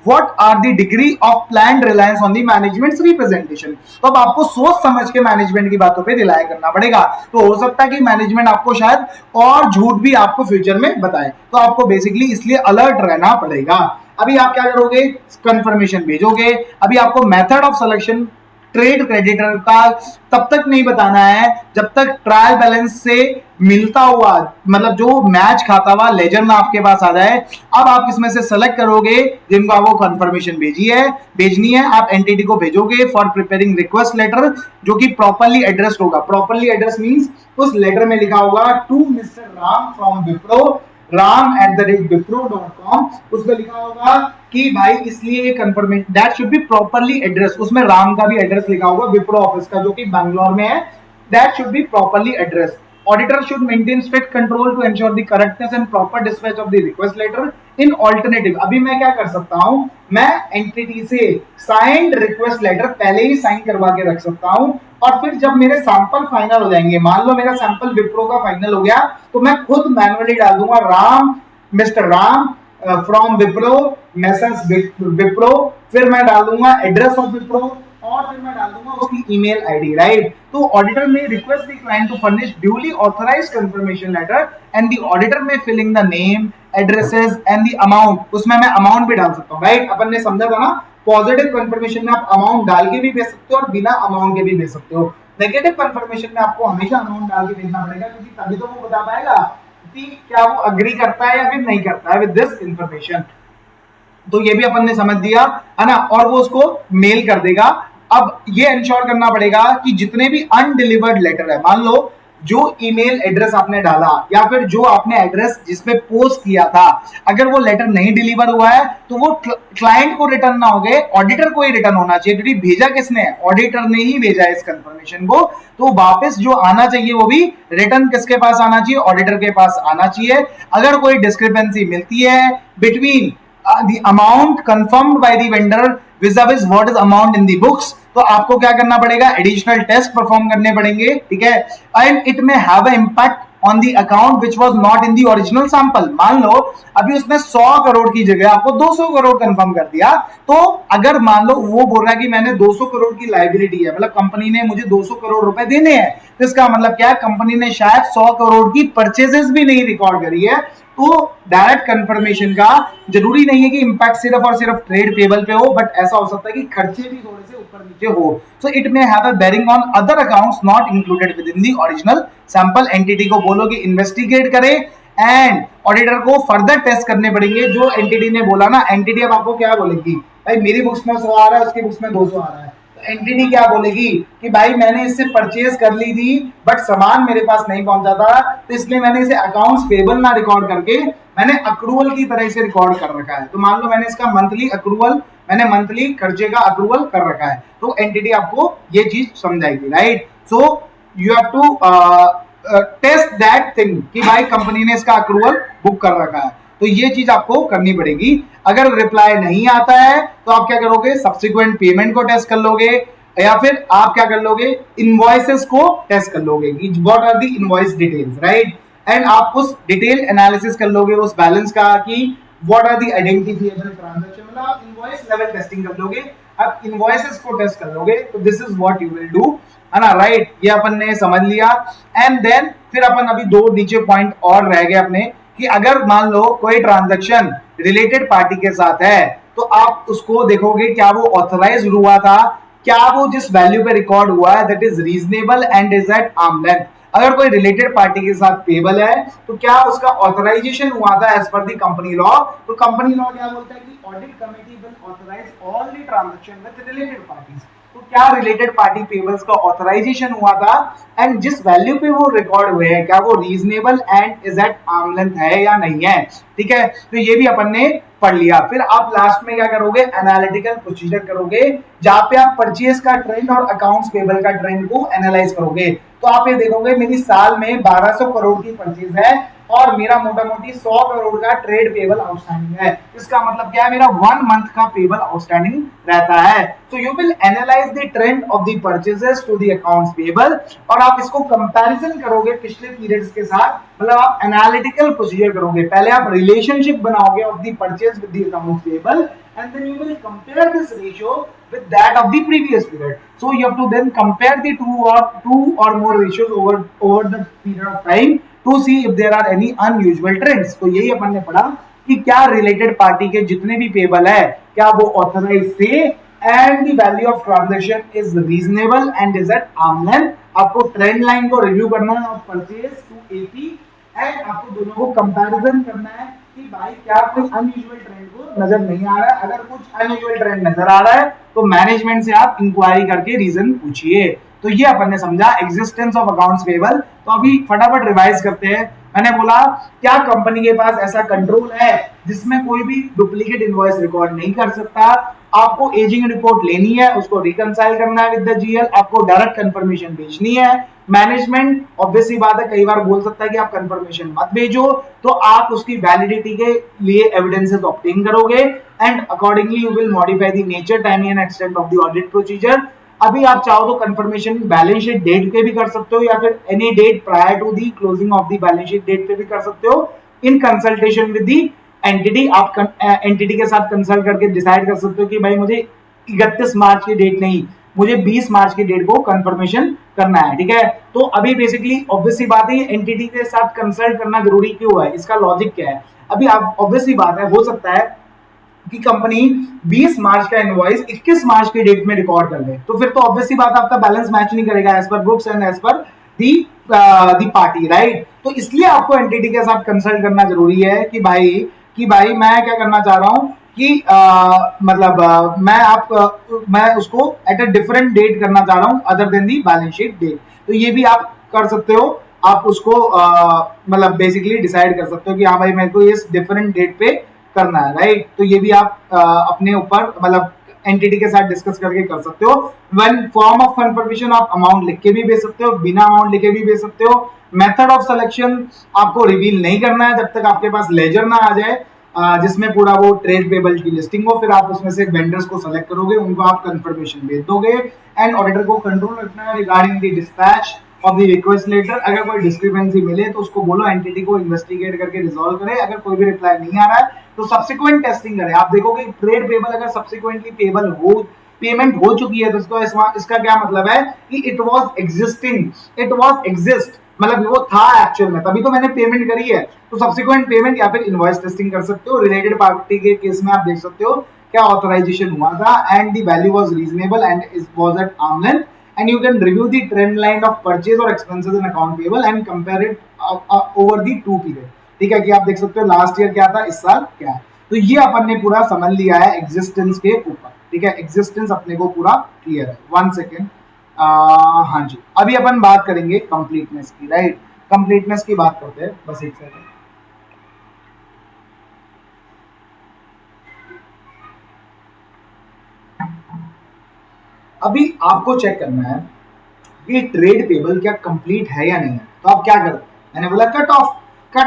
what are the degree of planned reliance on the management's representation। तो अब आपको सोच समझ के मैनेजमेंट की बातों पे रिलाय करना पड़ेगा। तो हो सकता है कि मैनेजमेंट आपको शायद और झूठ भी आपको फ्यूचर में बताए, तो आपको बेसिकली इसलिए अलर्ट रहना पड़ेगा। अभी आप क्या करोगे, कंफर्मेशन भेजोगे। अभी आपको method of selection trade creditor का तब तक नहीं बताना है जब तक ट्रायल बैलेंस से मिलता हुआ, मतलब जो मैच खाता हुआ लेजर में आपके पास आ जाए। अब आप इसमें से सेलेक्ट करोगे जिनको आपको कंफर्मेशन भेजनी है, आप एंटिटी को भेजोगे फॉर प्रिपेयरिंग रिक्वेस्ट लेटर, जो कि प्रॉपर्ली एड्रेस्ड होगा। प्रॉपर्ली एड्रेस मींस उस लेटर में लिखा होगा to mister Ram from Wipro, ram@wipro.com, उसमें लिखा होगा कि भाई इसलिए confirmation that should be properly address, उसमें राम का भी एड्रेस लिखा होगा विप्रो ऑफिस का, जो कि बैंगलोर में है, that should be properly address. Auditor should maintain strict control to ensure the correctness and proper dispatch of the request letter. In alternative, अभी मैं क्या कर सकता हूं, मैं एंटिटी से साइंड रिक्वेस्ट लेटर पहले ही साइन करवा के रख सकता हूं, और फिर जब मेरे सैंपल फाइनल हो जाएंगे, मान लो मेरा सैंपल विप्रो का फाइनल हो गया, तो मैं खुद मैनुअली डाल दूंगा Ram mister Ram from Wipro, message Wipro, फिर मैं डाल दूंगा एड्रेस ऑफ विप्रो और फिर मैं डाल दूंगा उसकी ईमेल आईडी, राइट। तो auditor may request the client to furnish duly authorised confirmation letter and the auditor may filling the name, addresses and the amount, उसमें मैं अमाउंट भी डाल सकता हूँ, राइट। अपन ने समझा था ना, पॉजिटिव कंफर्मेशन में आप अमाउंट डाल के भी भेज सकते हो और बिना अमाउंट के भी भेज सकते हो। नेगेटिव कंफर्मेशन में आपको हमेशा अमाउंट डाल के भेजना पड़ेगा, क्योंकि तभी तो वो बता पाएगा कि क्या वो अग्री करता है या फिर नहीं करता है विद दिस इंफॉर्मेशन। तो ये भी अपन ने समझ दिया है ना, और वो उसको मेल कर देगा। अब ये इंश्योर करना पड़ेगा कि जितने भी अनडिलीवर्ड लेटर है, मान लो जो ईमेल एड्रेस आपने डाला या फिर जो आपने एड्रेस जिसपे पोस्ट किया था, अगर वो लेटर नहीं डिलीवर हुआ है तो वो क्लाइंट को रिटर्न ना हो गए, ऑडिटर को ही रिटर्न होना चाहिए, क्योंकि भेजा किसने है, ऑडिटर ने ही भेजा है इस कंफर्मेशन को। तो वापस जो आना चाहिए वो भी रिटर्न किसके पास आना चाहिए, ऑडिटर के पास आना चाहिए। अगर कोई डिस्क्रिपेंसी मिलती है between the amount confirmed by the vendor vis-a-vis what is amount in the books, तो आपको क्या करना पड़ेगा, एडिशनल टेस्ट परफॉर्म करने पड़ेंगे, ठीक है। एंड इट में have a impact on the account which was not in the original sample. मान लो अभी उसने 100 करोड़ की जगह आपको 200 करोड़ कंफर्म कर दिया, तो अगर मान लो वो बोल रहा है कि मैंने 200 करोड़ की लाइबिलिटी है, मतलब कंपनी ने मुझे 200 करोड़ रुपए देने हैं, तो इसका मतलब क्या है, कंपनी ने शायद 100 करोड़ की परचेजेस भी नहीं रिकॉर्ड करी है। तो डायरेक्ट कंफर्मेशन का जरूरी नहीं है कि इंपैक्ट सिर्फ और सिर्फ ट्रेड पेबल पे हो, बट ऐसा हो सकता है कि खर्चे भी थोड़े से ऊपर नीचे हो। So it may have a bearing on other accounts not included within the original sample. Entity को बोलो कि इन्वेस्टिगेट करे एंड ऑडिटर को फर्दर टेस्ट करने पड़ेंगे। जो एंटिटी ने बोला ना, एंटिटी अब आपको क्या बोलेगी, भाई मेरी बुक्स में 100 आ रहा है, उसकी बुक्स में 200 आ रहा है, एंटिटी क्या बोलेगी कि भाई मैंने इससे परचेज कर ली थी बट सामान मेरे पास नहीं पहुंचा था, तो इसलिए मैंने इसे अकाउंट्स पेबल ना रिकॉर्ड करके मैंने अक्रूवल की तरह से रिकॉर्ड कर रखा है। तो मान लो मैंने इसका मंथली अक्रूवल, मैंने मंथली खर्चे का अक्रूवल कर रखा है, तो एंटिटी आपको ये चीज समझाएगी, right. So you have to test that thing कि भाई कंपनी ने इसका अक्रूवल बुक कर रखा है, तो ये चीज आपको करनी पड़ेगी। अगर रिप्लाई नहीं आता है तो आप क्या करोगे, सब्सिक्वेंट पेमेंट को टेस्ट कर लोगे, या फिर आप क्या कर लोगे, इनवॉइसेस को टेस्ट कर लोगे कि what are the invoice details, right. And आप उस डिटेल एनालिसिस कर लोगे उस बैलेंस का कि what are the identifiable transaction, मतलब आप इनवॉइस लेवल टेस्टिंग कर लोगे, आप इनवॉइसेस को टेस्ट कर लोगे। तो this is what you will do, है ना, राइट। ये अपन ने समझ लिया। एंड देन फिर अपन अभी दो नीचे पॉइंट और रह गए अपने, कि अगर मान लो कोई ट्रांजैक्शन रिलेटेड पार्टी के साथ है तो आप उसको देखोगे क्या वो ऑथराइज हुआ था, क्या वो जिस वैल्यू पे रिकॉर्ड हुआ है that is reasonable and is at arm length. अगर कोई रिलेटेड पार्टी के साथ पेबल है तो क्या उसका ऑथराइजेशन हुआ था as per the company law. तो कंपनी लॉ क्या बोलता है कि audit committee will authorise all the transaction with related parties. तो क्या रिलेटेड पार्टी पेबल्स का ऑथराइजेशन हुआ था एंड जिस वैल्यू पे वो रिकॉर्ड हुए हैं क्या वो reasonable and is at arm length है या नहीं है, ठीक है। तो ये भी अपन ने पढ़ लिया। फिर आप लास्ट में क्या करोगे, एनालिटिकल प्रोसीजर करोगे, जहां पे आप परचेज का ट्रेंड और अकाउंट्स पेबल का ट्रेंड को एनालाइज करोगे। तो आप ये देखोगे मेरी साल में 1200 करोड़ की परचेज है और मेरा मोटा मोटी 100 करोड़ का ट्रेड पेबल आउटस्टैंडिंग है। इसका मतलब क्या है, मेरा 1 मंथ का पेबल आउटस्टैंडिंग रहता है। तो you will analyse the trend of the purchases to the accounts payable, और आप इसको कंपैरिजन करोगे पिछले पीरियड्स के साथ, मतलब आप एनालिटिकल प्रोसीजर करोगे। पहले आप रिलेशनशिप बनाओगे of the purchase with the accounts payable and then you will compare this ratio with that of the previous period. So you have to then compare the two or more ratios over the period of time to see if there are any unusual trends. तो यही अपन ने पढ़ा कि क्या related party के जितने भी payable है क्या वो ऑथराइज थे and the value of transaction is reasonable and is at arm length. आपको ट्रेंड लाइन को रिव्यू करना है of purchase to AP and आपको दोनों को कंपैरिजन करना है कि भाई क्या कोई अनयूजुअल ट्रेंड को नजर नहीं आ रहा है। अगर कुछ अनयूजुअल ट्रेंड नजर आ रहा है तो मैनेजमेंट से आप इंक्वायरी करके रीजन पूछिए। तो ये अपन ने समझा एग्जिस्टेंस ऑफ अकाउंट्स पेबल। तो अभी फटाफट रिवाइज करते हैं। मैंने बोला क्या कंपनी के पास ऐसा कंट्रोल है जिसमें कोई भी डुप्लीकेट इनवॉइस रिकॉर्ड नहीं कर सकता। आपको एजिंग रिपोर्ट लेनी है, उसको रिकंसाइल करना है विद द जीएल, आपको डायरेक्ट कंफर्मेशन भेजनी है। मैनेजमेंट ऑब्वियसली बात है कई बार बोल सकता है कि आप कंफर्मेशन मत भेजो, तो आप उसकी वैलिडिटी के लिए एविडेंसेस ऑब्टेन करोगे and accordingly you will modify the nature, time and extent of the audit procedure. अभी आप चाहो तो कंफर्मेशन बैलेंस शीट डेट पे भी कर सकते हो या फिर any date prior to the closing of the balance sheet date पे भी कर सकते हो। In consultation with the entity. आप एंटिटी के साथ कंसल्ट करके डिसाइड कर सकते हो कि भाई मुझे 31 मार्च की डेट नहीं, मुझे 20 मार्च की डेट को कंफर्मेशन करना है, ठीक है। तो अभी बेसिकली ऑब्वियसली बात है एंटिटी के साथ कंसल्ट करना जरूरी क्यों है, इसका लॉजिक क्या है। अभी आप ऑब्वियसली बात है, हो सकता है कि कंपनी 20 मार्च का इनवॉइस 21 मार्च की डेट में रिकॉर्ड कर ले, तो फिर तो ऑब्वियसली बात आपका बैलेंस मैच नहीं करेगा as per books and as per the party, right. तो इसलिए आपको एंटिटी के साथ कंसल्ट करना जरूरी है कि भाई मैं क्या करना चाह रहा हूं कि मतलब मैं उसको एट अ डिफरेंट डेट करना चाह रहा हूं other than the balance sheet date. तो ये भी आप कर सकते हो, आप उसको मतलब बेसिकली डिसाइड कर सकते हो कि हाँ भाई मेरे को इस डिफरेंट डेट पे करना है, राइट। तो ये भी आप अपने ऊपर मतलब एंटिटी के साथ डिस्कस करके कर सकते हो। वन फॉर्म ऑफ कंफर्मेशन आप अमाउंट लिख के भी भेज सकते हो, बिना अमाउंट लिखे भी भेज सकते हो। मेथड ऑफ सिलेक्शन आपको रिवील नहीं करना है जब तक आपके पास लेजर ना आ जाए जिसमें पूरा वो ट्रेड पेबल की लिस्टिंग हो, फिर आप उसमें से वेंडर्स को सेलेक्ट करोगे, उनको आप कंफर्मेशन भेज दोगे एंड ऑडिटर को कंट्रोल रखना है regarding the dispatch of the request letter. अगर कोई डिस्क्रिपेंसी मिले तो उसको बोलो एंटिटी को इन्वेस्टिगेट करके रिजॉल्व करे। अगर कोई भी रिप्लाई नहीं आ रहा है तो सब्सिक्वेंट टेस्टिंग करें। आप देखोगे ट्रेड पेबल अगर सब्सिक्वेंटली पेबल हो, पेमेंट हो चुकी है, तो इसका क्या मतलब है कि इट वाज एग्जिस्ट, मतलब वो था एक्चुअल में, तभी तो मैंने पेमेंट करी है। तो सब्सिक्वेंट पेमेंट या फिर इनवॉइस टेस्टिंग कर सकते हो। रिलेटेड पार्टी के केस में आप देख सकते हो क्या ऑथराइजेशन हुआ था and the value was reasonable and it was at arm length and you can review the trend line of purchase or expenses in account payable and compare it over the 2 period। ठीक है कि आप देख सकते हो last year क्या था, इस साल क्या है। तो ये अपन ने पूरा समझ लिया है एग्जिस्टेंस के ऊपर, ठीक है। एग्जिस्टेंस अपने को पूरा क्लियर है। 1 सेकेंड, हाँ जी, अभी अपन बात करेंगे कंप्लीटनेस की, राइट। कंप्लीटनेस की बात करते हैं, बस एक सेकेंड। अभी आपको चेक करना है कि ट्रेड पेबल क्या कंप्लीट है या नहीं है। तो आप क्या करें, मैंने बोला कट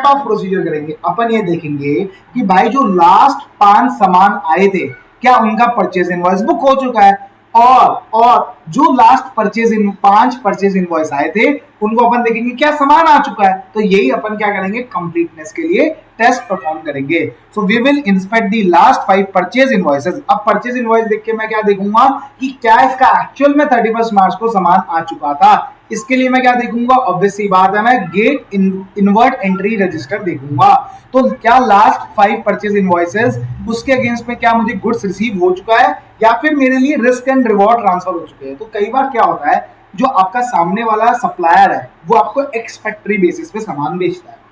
ऑफ प्रोसीजर करेंगे। अपन ये देखेंगे कि भाई जो लास्ट 5 सामान आए थे क्या उनका परचेज इनवॉइस बुक हो चुका है, और जो लास्ट 5 परचेज इनवॉइस आए थे उनको अपन देखेंगे क्या सामान आ चुका है। तो यही अपन क्या करेंगे कंप्लीटनेस के लिए टेस्ट परफॉर्म करेंगे। So we will inspect the last 5 purchase invoices. अब परचेज इनवॉइस देख के मैं क्या देखूंगा कि क्या इसका एक्चुअल में 31 मार्च को सामान आ चुका था। इसके लिए मैं क्या देखूंगा, ऑब्वियसली बात है मैं गेट इनवर्ट एंट्री रजिस्टर देखूंगा। तो क्या लास्ट 5 परचेज इनवॉइसेस उसके अगेंस्ट में क्या मुझे गुड्स रिसीव हो चुका है या फिर मेरे लिए रिस्क एंड रिवॉर्ड ट्रांसफर हो चुके हैं। तो कई बार क्या होता है जो आपका सामने वाला सप्लायर है वो आपको एक्स फैक्ट्री बेसिस पे सामान बेचता है।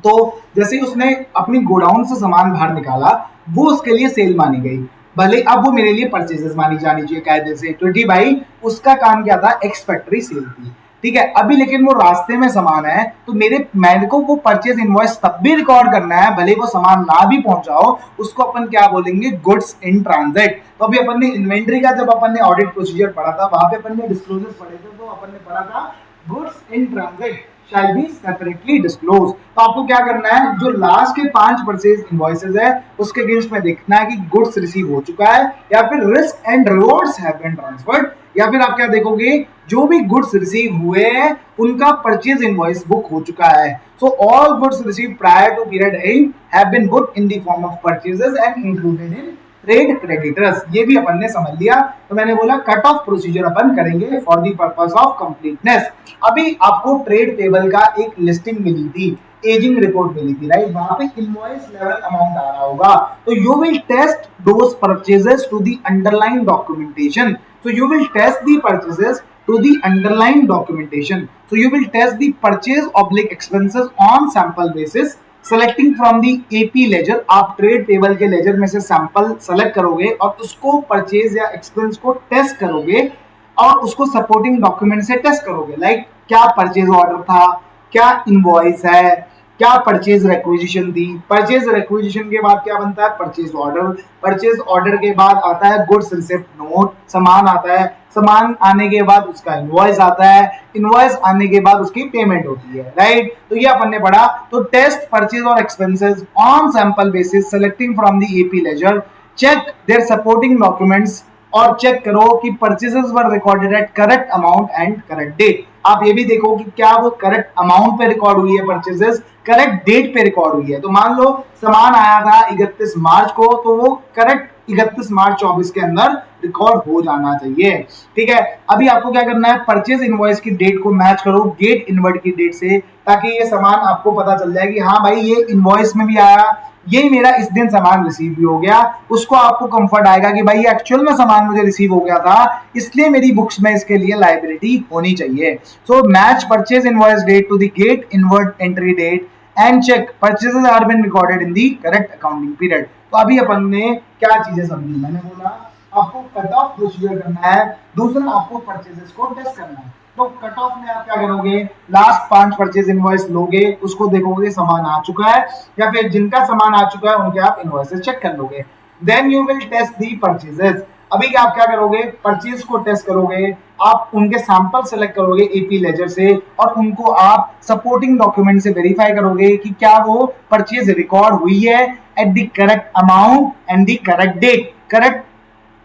तो जैसे ही उसने अपनी गोडाउन से सामान बाहर निकाला वो उसके लिए सेल मानी गई, भले अब वो मेरे लिए परचेजेस मानी जानी चाहिए कायदे से, क्योंकि भाई उसका काम क्या था, एक्स फैक्ट्री सेल थी, ठीक है। अभी लेकिन वो रास्ते में सामान है तो मेरे को वो परचेज इनवॉइस तब भी रिकॉर्ड करना है भले वो सामान ना भी पहुंचाओ, उसको अपन क्या बोलेंगे, गुड्स इन ट्रांजिट। तो अभी अपन ने इन्वेंट्री का जब अपन ने ऑडिट प्रोसीजर पढ़ा था वहां पे अपन ने डिस्क्लोजर्स पढ़े थे, तो अपन ने पढ़ा था goods in transit shall be separately disclosed। तो आपको क्या करना है, जो लास्ट के 5 परचेज इनवॉइसेस है उसके अगेंस्ट में देखना है कि गुड्स रिसीव हो चुका है या फिर risk and rewards have been transferred, या फिर आप क्या देखोगे जो भी गुड्स रिसीव हुए हैं उनका परचेज इनवॉइस बुक हो चुका है। So all goods receive prior to period and have been booked in the form of purchases and included in trade creditors. ये भी अपन ने समझ लिया। तो मैंने बोला कट ऑफ प्रोसीजर अपन करेंगे for the purpose of completeness. अभी आपको ट्रेड टेबल का एक लिस्टिंग मिली थी, एजिंग रिपोर्ट मिली थी, राइट। वहां पे इनवॉइस लेवल अमाउंट आ रहा होगा। तो you will test those purchases to the underline documentation. So you will test the purchases to the underlying documentation. So you will test the purchase oblique expenses on sample basis, selecting from the AP ledger। आप trade table के laser में से sample select करोगे और उसको purchase या expense को test करोगे और उसको सपोर्टिंग डॉक्यूमेंट से टेस्ट करोगे। लाइक क्या परचेज ऑर्डर था, क्या इनवॉइस है, क्या परचेज रिक्विजिशन थी। परचेज रिक्विजिशन के बाद क्या बनता है, परचेज ऑर्डर। परचेज ऑर्डर के बाद आता है गुड्स रिसिप्ट नोट, सामान आता है, सामान आने के बाद उसका इनवॉइस आता है, इनवॉइस आने के बाद उसकी पेमेंट होती है, राइट। तो ये अपन ने पढ़ा। तो टेस्ट परचेज और expenses on sample basis, selecting from the AP ledger, check their supporting documents और चेक करो कि purchases were recorded at correct amount and correct date. आप ये भी देखो कि क्या वो करेक्ट अमाउंट पे रिकॉर्ड हुई है परचेजेस, करेक्ट डेट पे रिकॉर्ड हुई है। तो मान लो सामान आया था 31 मार्च को, तो वो करेक्ट 31 मार्च 24 के अंदर रिकॉर्ड हो जाना चाहिए। ठीक है, अभी आपको क्या करना है, परचेज इनवॉइस की डेट को मैच करो गेट इनवर्ड की डेट से, ताकि ये सामान आपको पता चल जाए कि हाँ भाई ये इनवॉइस में भी आया, ये मेरा इस दिन सामान रिसीव भी हो गया। उसको आपको कंफर्ट आएगा कि भाई एक्चुअल में सामान मुझे रिसीव हो गया था, इसलिए मेरी बुक्स में इसके लिए लायबिलिटी होनी चाहिए। So match purchase invoice date to the gate inward entry date and check purchases are been recorded in the correct accounting period. तो अभी अपन ने क्या चीजें समझी, मैंने बोला आपको कट ऑफ प्रोसीजर करना है, दूसरा आपको परचेजेस को टेस्ट करना है। तो कट ऑफ में आप क्या करोगे, लास्ट 5 परचेज इनवॉइस लोगे, उसको देखोगे सामान आ चुका है, या फिर जिनका सामान आ चुका है उनके आप इनवॉइसेस चेक कर लोगे। Then you will test the purchases. अभी आप क्या करोगे, परचेज को टेस्ट करोगे, आप उनके सैंपल सेलेक्ट करोगे एपी लेजर से, और उनको आप सपोर्टिंग डॉक्यूमेंट से वेरीफाई करोगे कि क्या वो परचेज रिकॉर्ड हुई है at the correct amount and the correct date, correct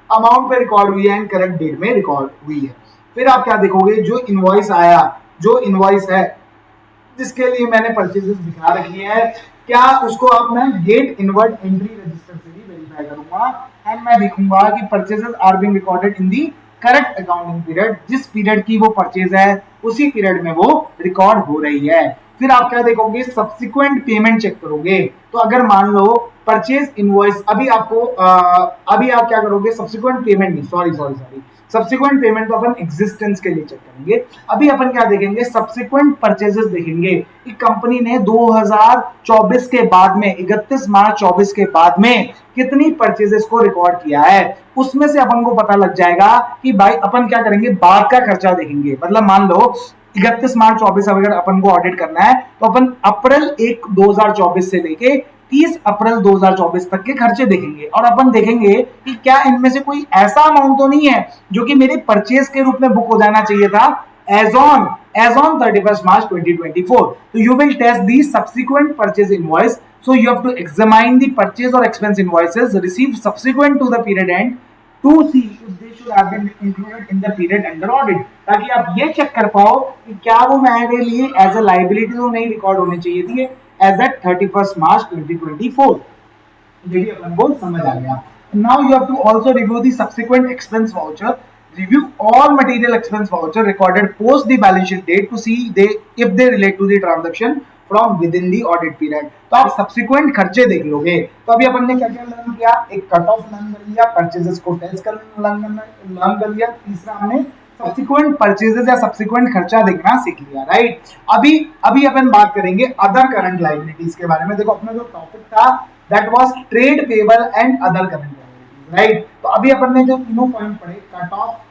amount पे रिकॉर्ड हुई है एंड करेक्ट डेट में रिकॉर्ड हुई है। फिर आप क्या देखोगे, जो इनवॉइस आया, जो इनवॉइस है जिसके लिए मैंने परचेजेस दिखा रखी है, क्या उसको अब मैं गेट इनवर्ड एंट्री रजिस्टर से भी वेरीफाई करूंगा, एंड मैं देखूंगा कि purchases are being recorded in the correct accounting period, जिस पीरियड की वो परचेज है उसी पीरियड में वो रिकॉर्ड हो रही है। फिर आप क्या देखोगे, सब्सिक्वेंट पेमेंट चेक करोगे। तो अगर मान लो परचेज इनवॉइस, अभी आप क्या करोगे, सब्सिक्वेंट पेमेंट नहीं, सॉरी सब्सिक्वेंट पेमेंट तो अपन एग्जिस्टेंस के लिए चेक करेंगे। अभी अपन क्या देखेंगे, सब्सिक्वेंट परचेजेस देखेंगे कि कंपनी ने 2024 के बाद में 31 मार्च 24 के बाद में कितनी परचेजेस को रिकॉर्ड किया है। उसमें से अपन को पता लग जाएगा कि भाई अपन क्या करेंगे, बाद का खर्चा देखेंगे। मतलब मान लो 31 मार्च 24 अगर अपन को ऑडिट करना है, तो अपन अप्रैल 1 2024 से लेके 30 अप्रैल 2024 तक के खर्चे देखेंगे, और अपन देखेंगे कि क्या इनमें से कोई ऐसा अमाउंट तो नहीं है जो कि मेरे परचेज के रूप में बुक हो जाना चाहिए था as on 31st March 2024. So you will test the subsequent purchase invoice. So you have to examine the purchase or expense invoices received subsequent to the period end to see if they should have been included in the period under audit, ताकि आप ये check कर पाओ कि क्या वो मेरे लिए एज अ लाइबिलिटी तो नहीं रिकॉर्ड होनी चाहिए थी एज एट 31st March 2024। ये भी अपन को समझ आ गया। Now you have to also review the subsequent expense voucher. Review all material expense voucher recorded post the balance sheet date to see if they relate to the transaction from within the audit period. तो आप subsequent खर्चे देख लोगे। तो अभी अपन ने क्या क्या लर्न किया, एक कट ऑफ लर्न कर लिया, परचेजेस को टेस्ट कर लर्न कर लिया, तीसरा हमने सब्सिक्वेंट परचेजेस या सब्सिक्वेंट खर्चा देखना सीख लिया, राइट। अभी अपन बात करेंगे अदर करंट लायबिलिटीज के बारे में। देखो अपना जो टॉपिक था that was trade payable and other current liabilities, right. तो अभी अपन ने जो तीनों पॉइंट पढ़े, कट ऑफ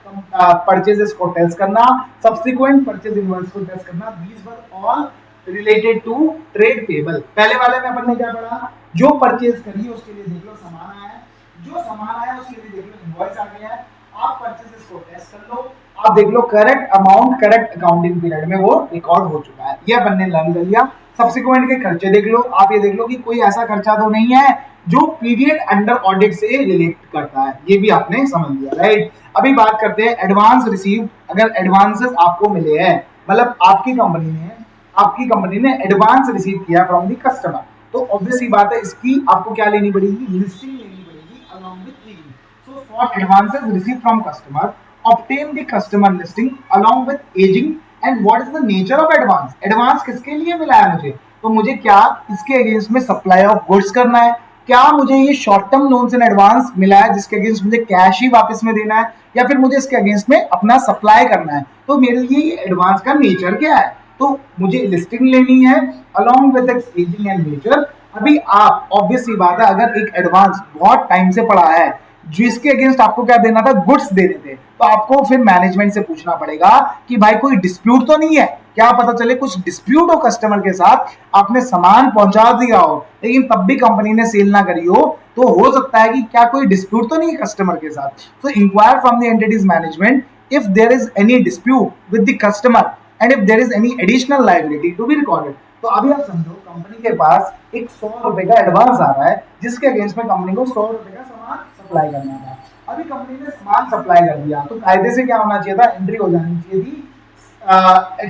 परचेजेस को टेस्ट करना, सब्सिक्वेंट परचेज इनवॉइस को टेस्ट करना, these were all related to trade payable. पहले वाले में अपन ने क्या पढ़ा, जो परचेज करी उसके लिए देख लो सामान आया है, जो सामान आया उसके लिए देख लो इनवॉइस आ गया है, आप परचेजेस को टेस्ट कर लो, आप देख लो correct amount correct accounting period में वो रिकॉर्ड हो चुका है, ये अपन ने लर्न कर लिया। सब्सिक्वेंट के खर्चे देख लो, आप ये देख लो कि कोई ऐसा खर्चा तो नहीं है जो पीरियड अंडर ऑडिट से रिलेट करता है, ये भी आपने समझ लिया, राइट। अभी बात करते हैं एडवांस रिसीव। अगर एडवांसेस आपको मिले हैं, मतलब आपकी कंपनी ने एडवांस रिसीव किया फ्रॉम द कस्टमर, तो ऑब्वियस ही बात है इसकी आपको क्या लेनी पड़ेगी, लिस्टिंग लेनी पड़ेगी along with ageing. So for advances receive from customer, obtain the customer listing along with aging and what is the nature of advance। Advance किसके लिए मिला है मुझे, तो मुझे क्या इसके अगेंस्ट में सप्लाई ऑफ गुड्स करना है, क्या मुझे ये short term loan in advance मिला है जिसके अगेंस्ट मुझे कैश ही वापस में देना है, या फिर मुझे इसके अगेंस्ट में अपना सप्लाई करना है। तो मेरे लिए ये एडवांस का नेचर क्या है, तो मुझे लिस्टिंग लेनी है along with its aging and nature। अभी आप ऑब्वियस ही बात है, अगर एक एडवांस बहुत टाइम से पड़ा है जिसके अगेंस्ट आपको क्या देना था, गुड्स देने थे, तो आपको फिर मैनेजमेंट से पूछना पड़ेगा कि भाई कोई डिस्प्यूट तो नहीं है, क्या पता चले कुछ डिस्प्यूट हो कस्टमर के साथ, आपने सामान पहुंचा दिया हो लेकिन तब भी कंपनी ने सेल ना करी हो, तो हो सकता है कि क्या कोई डिस्प्यूट तो नहीं है कस्टमर के साथ। So inquire from the entity's management if there is any dispute with the customer and if there is any additional liability to be recorded. तो अभी आप समझो कंपनी के पास एक 100 रुपए का एडवांस आ रहा है जिसके अगेंस्ट में कंपनी को 100 रुपए का सामान सप्लाई करना था। अभी कंपनी ने सामान सप्लाई कर दिया, तो कायदे से क्या होना चाहिए था, एंट्री हो जानी चाहिए थी।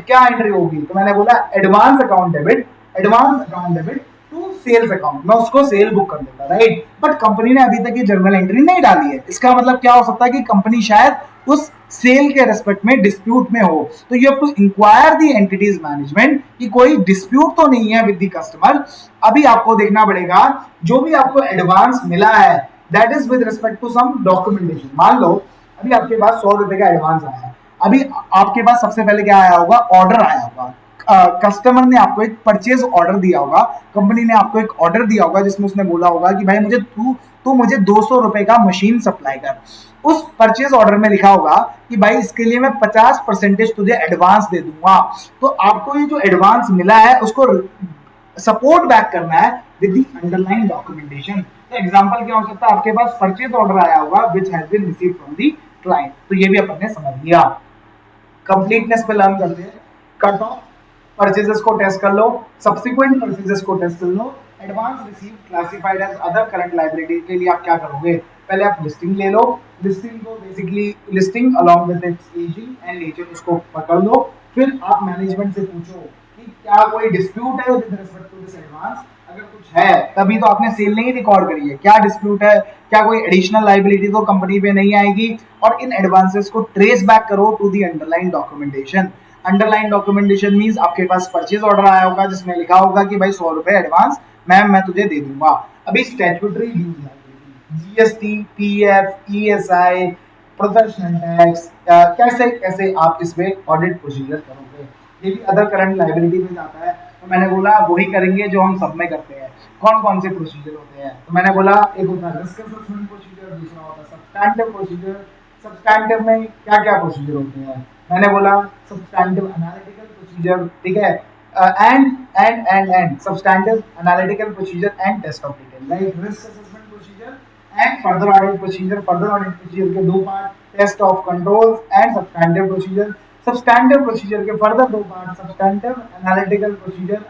क्या एंट्री होगी, तो मैंने बोला advance account debit to sales account, मैं उसको सेल बुक कर देता, राइट। बट कंपनी ने अभी तक ये जर्नल एंट्री नहीं डाली है। इसका मतलब क्या हो सकता है कि कंपनी शायद उस सेल के रेस्पेक्ट में डिस्प्यूट में हो। तो you have to enquire the entity's management कि कोई डिस्प्यूट तो नहीं है विद द कस्टमर। अभी आपको देखना पड़ेगा जो भी आपको एडवांस मिला है that is with respect to some documentation. मान लो अभी आपके पास 100 रुपए का एडवांस आया है, अभी आपके पास सबसे पहले क्या आया होगा, ऑर्डर आया होगा। कस्टमर ने आपको एक परचेज ऑर्डर दिया होगा, कंपनी ने आपको एक ऑर्डर दिया होगा जिसमें उसने बोला होगा कि भाई मुझे तू मुझे 200 रुपए का मशीन सप्लाई कर। उस परचेज ऑर्डर में लिखा होगा कि भाई इसके लिए मैं 50% तुझे एडवांस दे दूंगा। तो आपको ये जो एडवांस मिला है उसको सपोर्ट बैक करना है विद द अंडरलाइन डॉक्यूमेंटेशन। तो एग्जांपल क्या हो सकता है, आपके पास परचेज ऑर्डर आया होगा which has been received from the client, तो ये भी अपन ने समझ लिया। कंप्लीटनेस पे लर्न करते हैं, कट ऑफ परचेजेस को टेस्ट कर लो, सब्सिक्वेंट परचेजेस को टेस्ट कर लो, advance receive classified as other current liability के लिए आप क्या करोगे, पहले आप लिस्टिंग ले लो, लिस्टिंग को basically listing along with its ageing and nature उसको पकड़ लो, फिर आप मैनेजमेंट से पूछो कि क्या कोई डिस्प्यूट है with respect to this advance. अगर कुछ है तभी तो आपने सेल नहीं रिकॉर्ड करी है, क्या डिस्प्यूट है, क्या कोई एडिशनल लायबिलिटी तो कंपनी पे नहीं आएगी, और इन एडवांसेस को ट्रेस बैक करो to the underline documentation. Underline documentation means आपके पास परचेज ऑर्डर आया होगा जिसमें लिखा होगा कि भाई 100 रुपए एडवांस मैम मैं तुझे दे दूंगा। अभी statutory dues liability, GST, PF, ESI, professional tax, कैसे कैसे आप इसमें ऑडिट प्रोसीजर करोगे, ये भी अदर करंट लायबिलिटी में जाता है। तो मैंने बोला वही करेंगे जो हम सब में करते हैं। कौन कौन से प्रोसीजर होते हैं, तो मैंने बोला एक होता है रिस्क असेसमेंट प्रोसीजर, दूसरा होता है सब्सटैंटिव प्रोसीजर। सब्सटैंटिव में क्या क्या प्रोसीजर होते हैं, मैंने बोला सब्सटैंटिव एनालिटिकल प्रोसीजर, ठीक है, and substantive analytical procedure and test of detail, like risk assessment procedure and further audit procedure. Further audit procedure के दो part, test of controls and substantive procedure. Substantive procedure के further दो part, substantive analytical procedure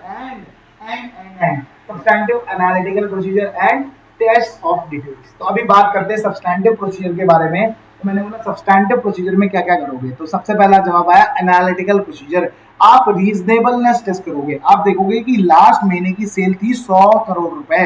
and substantive analytical procedure and test of details. तो अभी बात करते हैं substantive procedure के बारे में। तो मैंने बोला सब्सटैंटिव प्रोसीजर में क्या क्या करोगे, तो सबसे पहला जवाब आया एनालिटिकल प्रोसीजर। आप रीजनेबलनेस टेस्ट करोगे, आप देखोगे कि लास्ट महीने की सेल थी 100 करोड़ रुपए,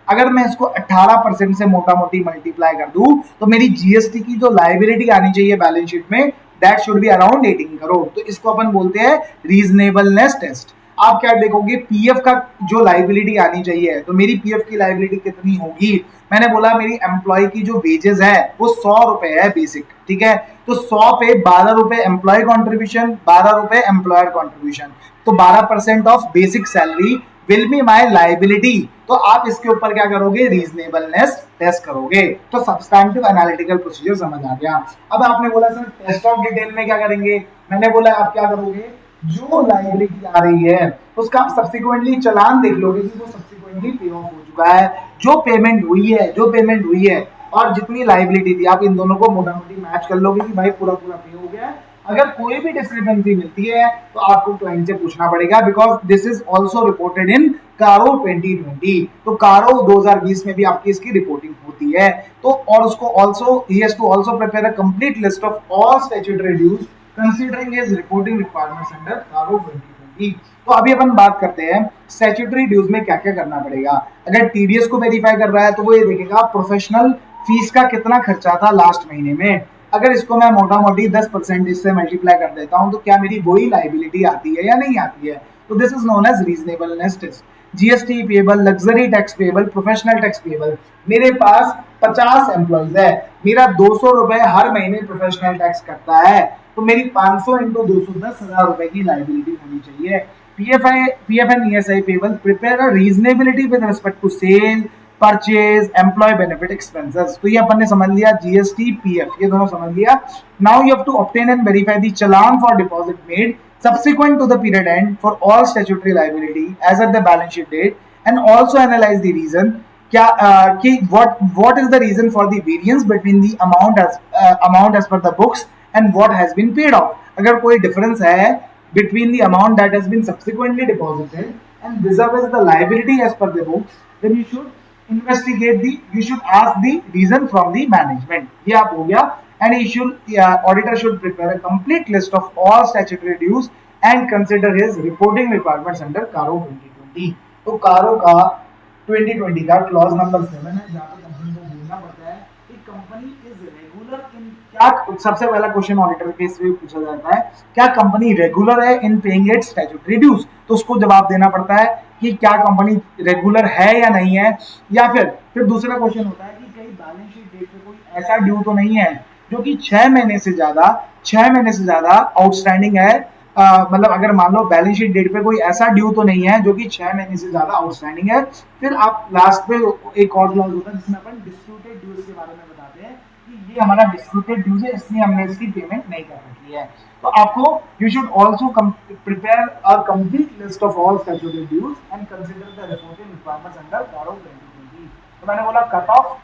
अगर मैं इसको 18% से मोटा मोटी मल्टीप्लाई कर दूं तो मेरी जीएसटी की जो लायबिलिटी आनी चाहिए बैलेंस शीट में that should be around 18 crore. तो इसको अपन बोलते हैं रीजनेबलनेस टेस्ट। आप क्या देखोगे, पीएफ का जो लायबिलिटी आनी चाहिए, तो मेरी पीएफ की लायबिलिटी कितनी होगी, मैंने बोला मेरी एम्प्लॉय की जो वेजेस है वो 100 रुपए है बेसिक, ठीक है, तो 100 पे 12 रुपए एम्प्लॉय कॉन्ट्रीब्यूशन, 12 रुपए एम्प्लॉयर कॉन्ट्रीब्यूशन, तो 12% of basic salary will be my liability. तो आप इसके ऊपर क्या करोगे, रीजनेबलनेस टेस्ट करोगे। तो सब्सटैंटिव एनालिटिकल प्रोसीजर समझ आ गया। अब आपने बोला सर टेस्ट ऑफ डिटेल में क्या करेंगे, मैंने बोला आप क्या करोगे, जो लायबिलिटी आ रही है उसका आप सब्सिक्वेंटली चालान देख लोगे कि वो सब्सिक्वेंटली पे ऑफ हो चुका है, जो पेमेंट हुई है और जितनी लायबिलिटी थी, आप इन दोनों को मोटा मोटी मैच कर लोगे कि भाई पूरा पूरा पे हो गया है। अगर कोई भी डिस्क्रिपेंसी मिलती है तो आपको क्लाइंट से पूछना पड़ेगा, because this is also reported in कारो 2020। तो कारो 2020 में भी आपकी इसकी रिपोर्टिंग होती है। तो और उसको also he has to also prepare a complete list of all statutory dues considering his reporting requirements under CARO 2020। तो अभी अपन बात करते हैं स्टैट्यूटरी ड्यूज में क्या क्या करना पड़ेगा। अगर टीडीएस को वेरीफाई कर रहा है तो वो ये देखेगा प्रोफेशनल फीस का कितना खर्चा था लास्ट महीने में। अगर इसको मैं मोटा मोटी 10% से मल्टीप्लाई कर देता हूं तो क्या मेरी वही लायबिलिटी आती है या नहीं आती है। तो this is known as reasonableness test. GST payable, luxury tax payable, professional tax payable. मेरे पास 50 एम्प्लॉइज है, मेरा 200 रुपए हर महीने प्रोफेशनल टैक्स करता है, तो मेरी 500 इंटू 200 10,000 रुपए की लायबिलिटी होनी चाहिए। PF and ESI payable prepare a reasonability with respect to sale, purchase, employ benefit expenses. तो ये अपन ने समझ लिया जीएसटी पीएफ, ये दोनों समझ लिया। Now you have to obtain and verify the challan for deposit made subsequent to the period end for all statutory liability as at the balance sheet date and also analyze the reason क्या कि what is the reason for the variance between the amount as per the books and what has been paid off। अगर कोई difference है between the amount that has been subsequently deposited and vis-a-vis the liability as per the books, then you should investigate the, you should ask the reason from the management, ये आप हो गया। And he should auditor should prepare a complete list of all statutory dues and consider his reporting requirements under CARO 2020। तो कारो का 2020 का clause number 7 है, जहाँ पे कंपनी को बोलना पड़ता है कि कंपनी इज रेगुलर इन, क्या सबसे पहला क्वेश्चन ऑडिटर केस में पूछा जाता है, क्या कंपनी रेगुलर है in paying its statutory dues, तो उसको जवाब देना पड़ता है कि क्या कंपनी रेगुलर है या नहीं है। या फिर दूसरा क्वेश्चन होता है कि कहीं बैलेंस शीट डेट पे कोई ऐसा ड्यू तो नहीं है जो कि 6 महीने से ज्यादा आउटस्टैंडिंग है। मतलब अगर मान लो बैलेंस शीट डेट पे कोई ऐसा ड्यू तो नहीं है जो कि 6 महीने से ज्यादा आउटस्टैंडिंग है। फिर आप लास्ट पे एक और क्लॉज होता है जिसमें अपन डिस्प्यूटेड ड्यूज के बारे में बताते हैं कि ये हमारा डिस्प्यूटेड ड्यूज है, इसलिए हमने इसकी पेमेंट नहीं कर रखी है। तो आपको you should also prepare a complete list of all statutory dues and consider the reporting requirements under CARO 2020। तो मैंने बोला कट ऑफ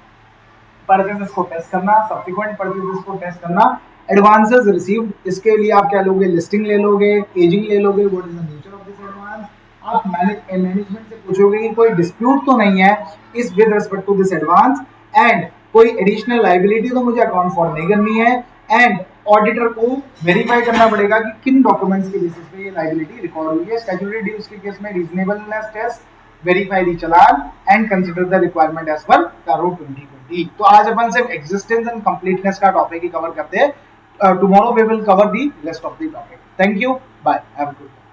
परचेजेस को टेस्ट करना, सब्सिक्वेंट परचेजेस को टेस्ट करना, एडवांसेस रिसीव्ड, इसके लिए आप क्या लोगे, लिस्टिंग ले लोगे, एजिंग ले लोगे, what is the nature of this advance. आप मैनेजमेंट से पूछोगे कि कोई डिस्प्यूट तो नहीं है इस with respect to this advance, and कोई एडिशनल लाइबिलिटी तो मुझे अकाउंट फॉर नहीं करनी है। एंड ऑडिटर को वेरीफाई करना पड़ेगा कि किन डॉक्यूमेंट्स के बेसिस पे ये लाइबिलिटी रिकॉर्ड हुई है। स्टैट्यूटरी ड्यूज के केस में reasonableness test, verify the challan and consider the requirement as per CARO 2020। तो आज अपन सिर्फ एग्जिस्टेंस एंड कंप्लीटनेस का टॉपिक ही कवर करते हैं। Tomorrow we will cover the rest of the topic. Thank you, bye, have a good day.